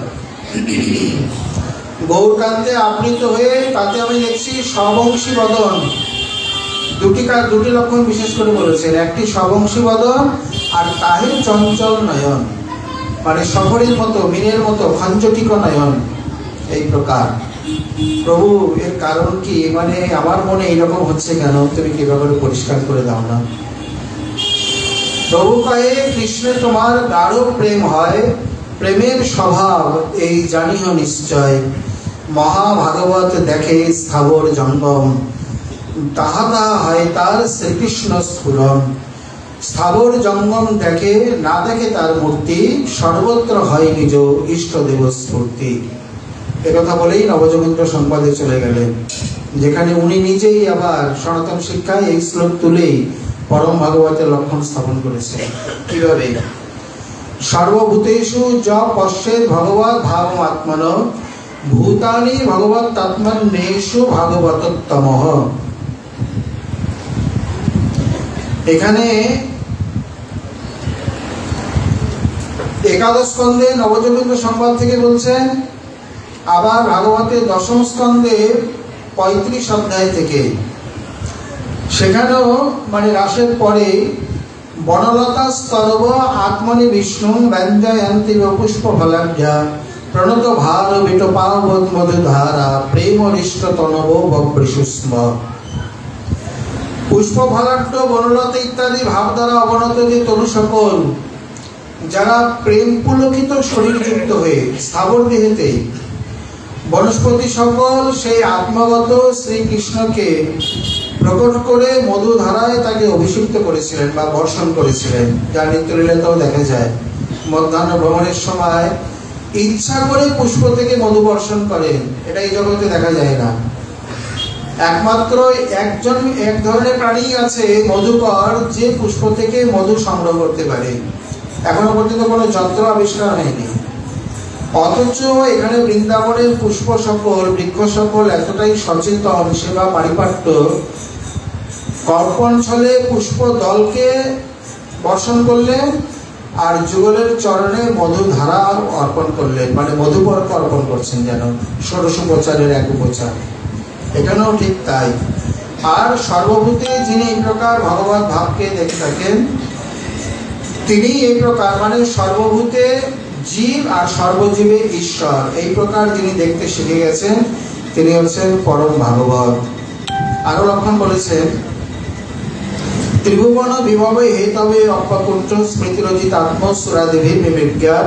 গৌরকান্তে আবৃত হয়ে তাতে আমি দেখছি সবংশী বদন। দুটি লক্ষণ বিশেষ করে বলেছেন, একটি সবংশী বদন আর তাহে চঞ্চল নয়ন, মানে শহরের মতো মিনের মতো খঞ্জটিক নয়ন। এই প্রকার প্রভু, এর কারণ কি? মানে আমার মনে এইরকম হচ্ছে কেন, তুমি কিভাবে পরিষ্কার করে দাও না। প্রভু কয়ে, কৃষ্ণে তোমার গাঢ় প্রেম হয়, প্রেমের স্বভাব এই জানিহ নিশ্চয়। মহাভাগবত দেখে স্থাবর জঙ্গম, তাহা তাহা হয় তার শ্রীকৃষ্ণ স্ফুরণ। স্থাবর জঙ্গম দেখে, না দেখে তার মূর্তি, সর্বত্র হয় নিজ ইষ্টদেব স্ফূর্তি। একথা বলেই নবযোগেন্দ্র সংবাদে চলে গেলেন, যেখানে উনি নিজেই আবার সনাতন শিক্ষায় এই শ্লোক তুলেই পরম ভাগবতের লক্ষণ স্থাপন করেছেন। কিভাবে? সর্বভূতেষু য পশ্যেৎ ভগবৎ ভাবমাত্মন, ভূতানি ভগবত্তাত্মন্যেষু ভাগবতোত্তমঃ। এখানে একাদশ স্কন্ধে নবযোগেন্দ্র সংবাদ থেকে বলছেন, আবার ভাগবতের দশম স্কন্ধে 35 অধ্যায় থেকে, সেখানেও মানে রাসের পরে বনলতা স্তরব আত্মনি বিষ্ণু ব্যঞ্জয়ন্তি পুষ্প ফলাঢ্যা, প্রণত ভার বিটপাবৎ মধুধারা, প্রেমরিষ্ট তনব ববৃষুস্ম। পুষ্প ফলাঢ্য, বনলতা ইত্যাদি ভাব দ্বারা অবনত যে তরু সকল, যারা প্রেম পুলকিত শরীরযুক্ত হয়ে স্থাবর দেহেতে, বনস্পতি সকল সেই আত্মগত শ্রীকৃষ্ণকে প্রকট করে মধুধারায় তাকে অভিষিক্ত করেছিলেন বা বর্ষণ করেছিলেন, যা নিত্যলীলাতেও দেখা যায়। মধ্যাহ্ন ভ্রমণের সময় ইচ্ছা করে পুষ্প থেকে মধু বর্ষণ করেন, এটা এই জগতে দেখা যায় না। একমাত্র এক ধরনের প্রাণী আছে মধুকর, যে পুষ্প থেকে মধু সংগ্রহ করতে পারে। এখনো পর্যন্ত কোনো যন্ত্র আবিষ্কার হয়নি। অথচ এখানে বৃন্দাবনের পুষ্প সকল, বৃক্ষ সকল এতটাই সচেতন, সেবা পারিপাট্য, কর্পণ ছলে পুষ্প দলকে বর্ষণ করলেন আর যুগলের চরণে মধুধারা অর্পণ করলেন, মানে মধুপর্ক অর্পণ করছেন, যেন ষোড়শোপচারের এক উপচার। এখানেও ঠিক তাই। আর সর্বভূতে যিনি এই প্রকার ভগবত ভাবকে দেখে থাকেন, তিনি এই প্রকার মানে সর্বভূতে জীব আর সর্বজীবে ঈশ্বর, এই প্রকার যিনি দেখতে শিখে গেছেন, তিনি হচ্ছেন পরম ভাগবত। আরো লক্ষণ বলেছেন, ত্রিভুবন বিভবে হেতবে অপকুণ্ঠ স্মৃতিরজিত আত্মসুরাদেবী বিবিজ্ঞা,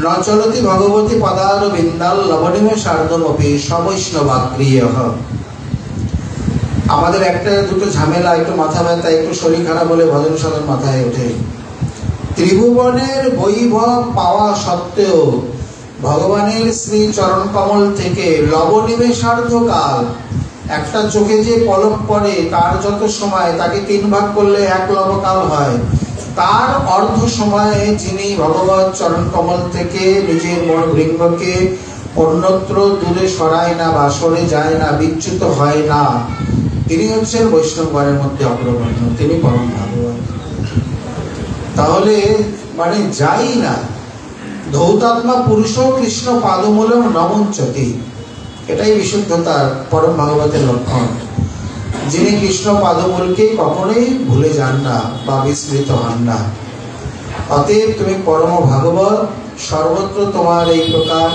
ন চলতি ভগবতী পদার বিন্দাল লবণিমে সার্ধমপি সবৈষ্ণবাক্রিয়। আমাদের একটা দুটো ঝামেলা, একটু মাথা ব্যথা, একটু শরীর খারাপ হলে ভজন সাধন মাথায় ওঠে। ত্রিভুবনের বৈভব পাওয়া সত্ত্বেও ভগবানের শ্রী চরণ কমল থেকে লবনিমেষার্ধকাল, একটা চোখে যে পলক পড়ে তার যত সময়, তাকে 3 ভাগ করলে 1 লবকাল হয়। তার অর্ধ সময়ে যিনি ভগবত চরণ কমল থেকে নিজের মন বৃঙ্গকে অন্যত্র দূরে সরায় না বা সরে যায় না, বিচ্যুত হয় না, তিনি হচ্ছেন বৈষ্ণবগণের মধ্যে অগ্রগণ্য, তিনি পরম ভাগবত। তাহলে মানে যাই না, ধৌতাত্মা পুরুষ কৃষ্ণ পাদমূলম নমঞ্চতি, এটাই বিশুদ্ধতার পরম ভাগবতের লক্ষণ। যিনি কৃষ্ণ পাদমূলকে কখনোই ভুলে যান না বা বিস্মৃত হন না। অতএব তুমি পরম ভাগবত, সর্বত্র তোমার এই প্রকার,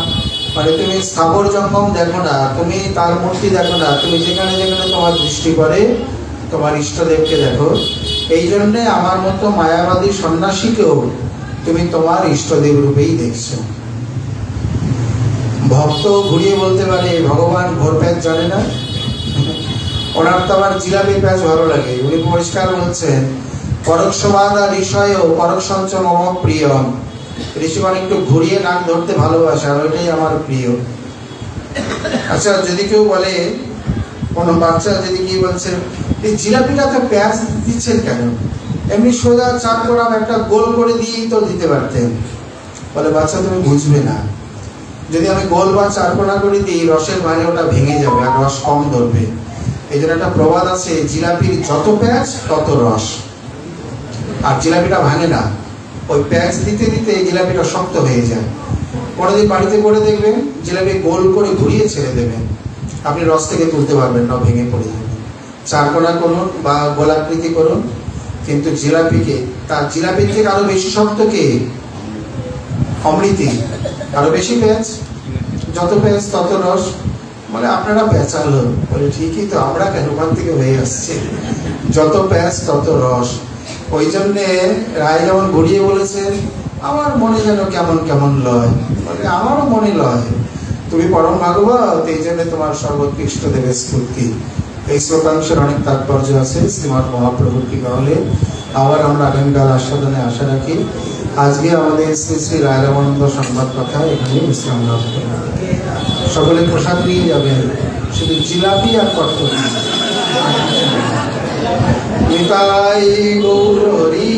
মানে তুমি স্থাবর জঙ্গম দেখো না, তুমি তার মূর্তি দেখো না, তুমি যেখানে যেখানে তোমার দৃষ্টি পড়ে তোমার ইষ্টদেবকে দেখো। এই জন্যে আমার মতো মায়াবাদী সন্ন্যাসীকেও তুমি তোমার ইষ্টদেব রূপেই দেখছো। ভক্ত ঘুরিয়ে বলতে পারে ভগবান ঘোর প্যাঁচ জানে না, ওনার তো আবার জিলাপি প্যাঁচ ভালো লাগে। উনি পরিষ্কার বলছেন, পরোক্ষবাদ আর ঋষয় পরক সঞ্চয় মম প্রিয়। ঋষিগণ একটু ঘুরিয়ে নাক ধরতে ভালোবাসে, আর ওইটাই আমার প্রিয়। আচ্ছা, যদি কেউ বলে, কোনো বাচ্চা যদি কি বলছে, এই জিলাপিটা তো পেঁয়াজ দিচ্ছেন কেন, এমনি সোজা 4 কোণা একটা গোল করে দিয়েই তো দিতে পারতেন। বলে, বাচ্চা তুমি বুঝবে না, যদি আমি গোল বা 4 কোণা করে দিই, রসের ভারে ওটা ভেঙে যাবে আর রস কম ধরবে। এই জন্য একটা প্রবাদ আছে, জিলাপির যত প্যাঁচ তত রস। আর জিলাপিটা ভাঙে না, ওই প্যাঁচ দিতে দিতে এই জিলাপিটা শক্ত হয়ে যায়। কোনোদিন বাড়িতে করে দেখবেন, জিলাপি গোল করে ঘুরিয়ে ছেড়ে দেবেন, আপনি রস থেকে তুলতে পারবেন না, ভেঙে পড়ে যাবে। চারকোনা করুন বা গোলাকৃতি করুন, কিন্তু জিলাপিকে, তার জিলাপির থেকে আরো বেশি শক্ত কে? অমৃতি। আরো বেশি প্যাঁচ, যত প্যাঁচ তত রস। মানে আপনারা পেঁচালো, বলে ঠিকই তো, আমরা কেন ওখান থেকে হয়ে আসছে, যত প্যাঁচ তত রস। ওই জন্যে রায় যেমন ঘুরিয়ে বলেছেন, আমার মনে যেন কেমন কেমন লয়, বলে আমারও মনে লয়, তুমি পরম ভাগবত, এই জন্য তোমার সর্বোৎকৃষ্ট দেবের স্ফূর্তি। এই শ্লোকাংশের অনেক তাৎপর্য আছে, শ্রীমৎ মহাপ্রভুর কৃপা হলে আবার আমরা আগামীকাল আস্বাদনে আশা রাখি। আজকে আমাদের শ্রী শ্রী রায় রামানন্দ সংবাদ কথা এখানে বিশ্রাম লাভ করলাম। সকলে প্রসাদ নিয়ে যাবেন, শুধু জিলাপি আর কটকটি। নিতাই গৌর হরি।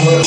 Thank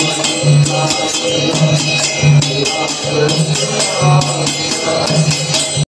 you.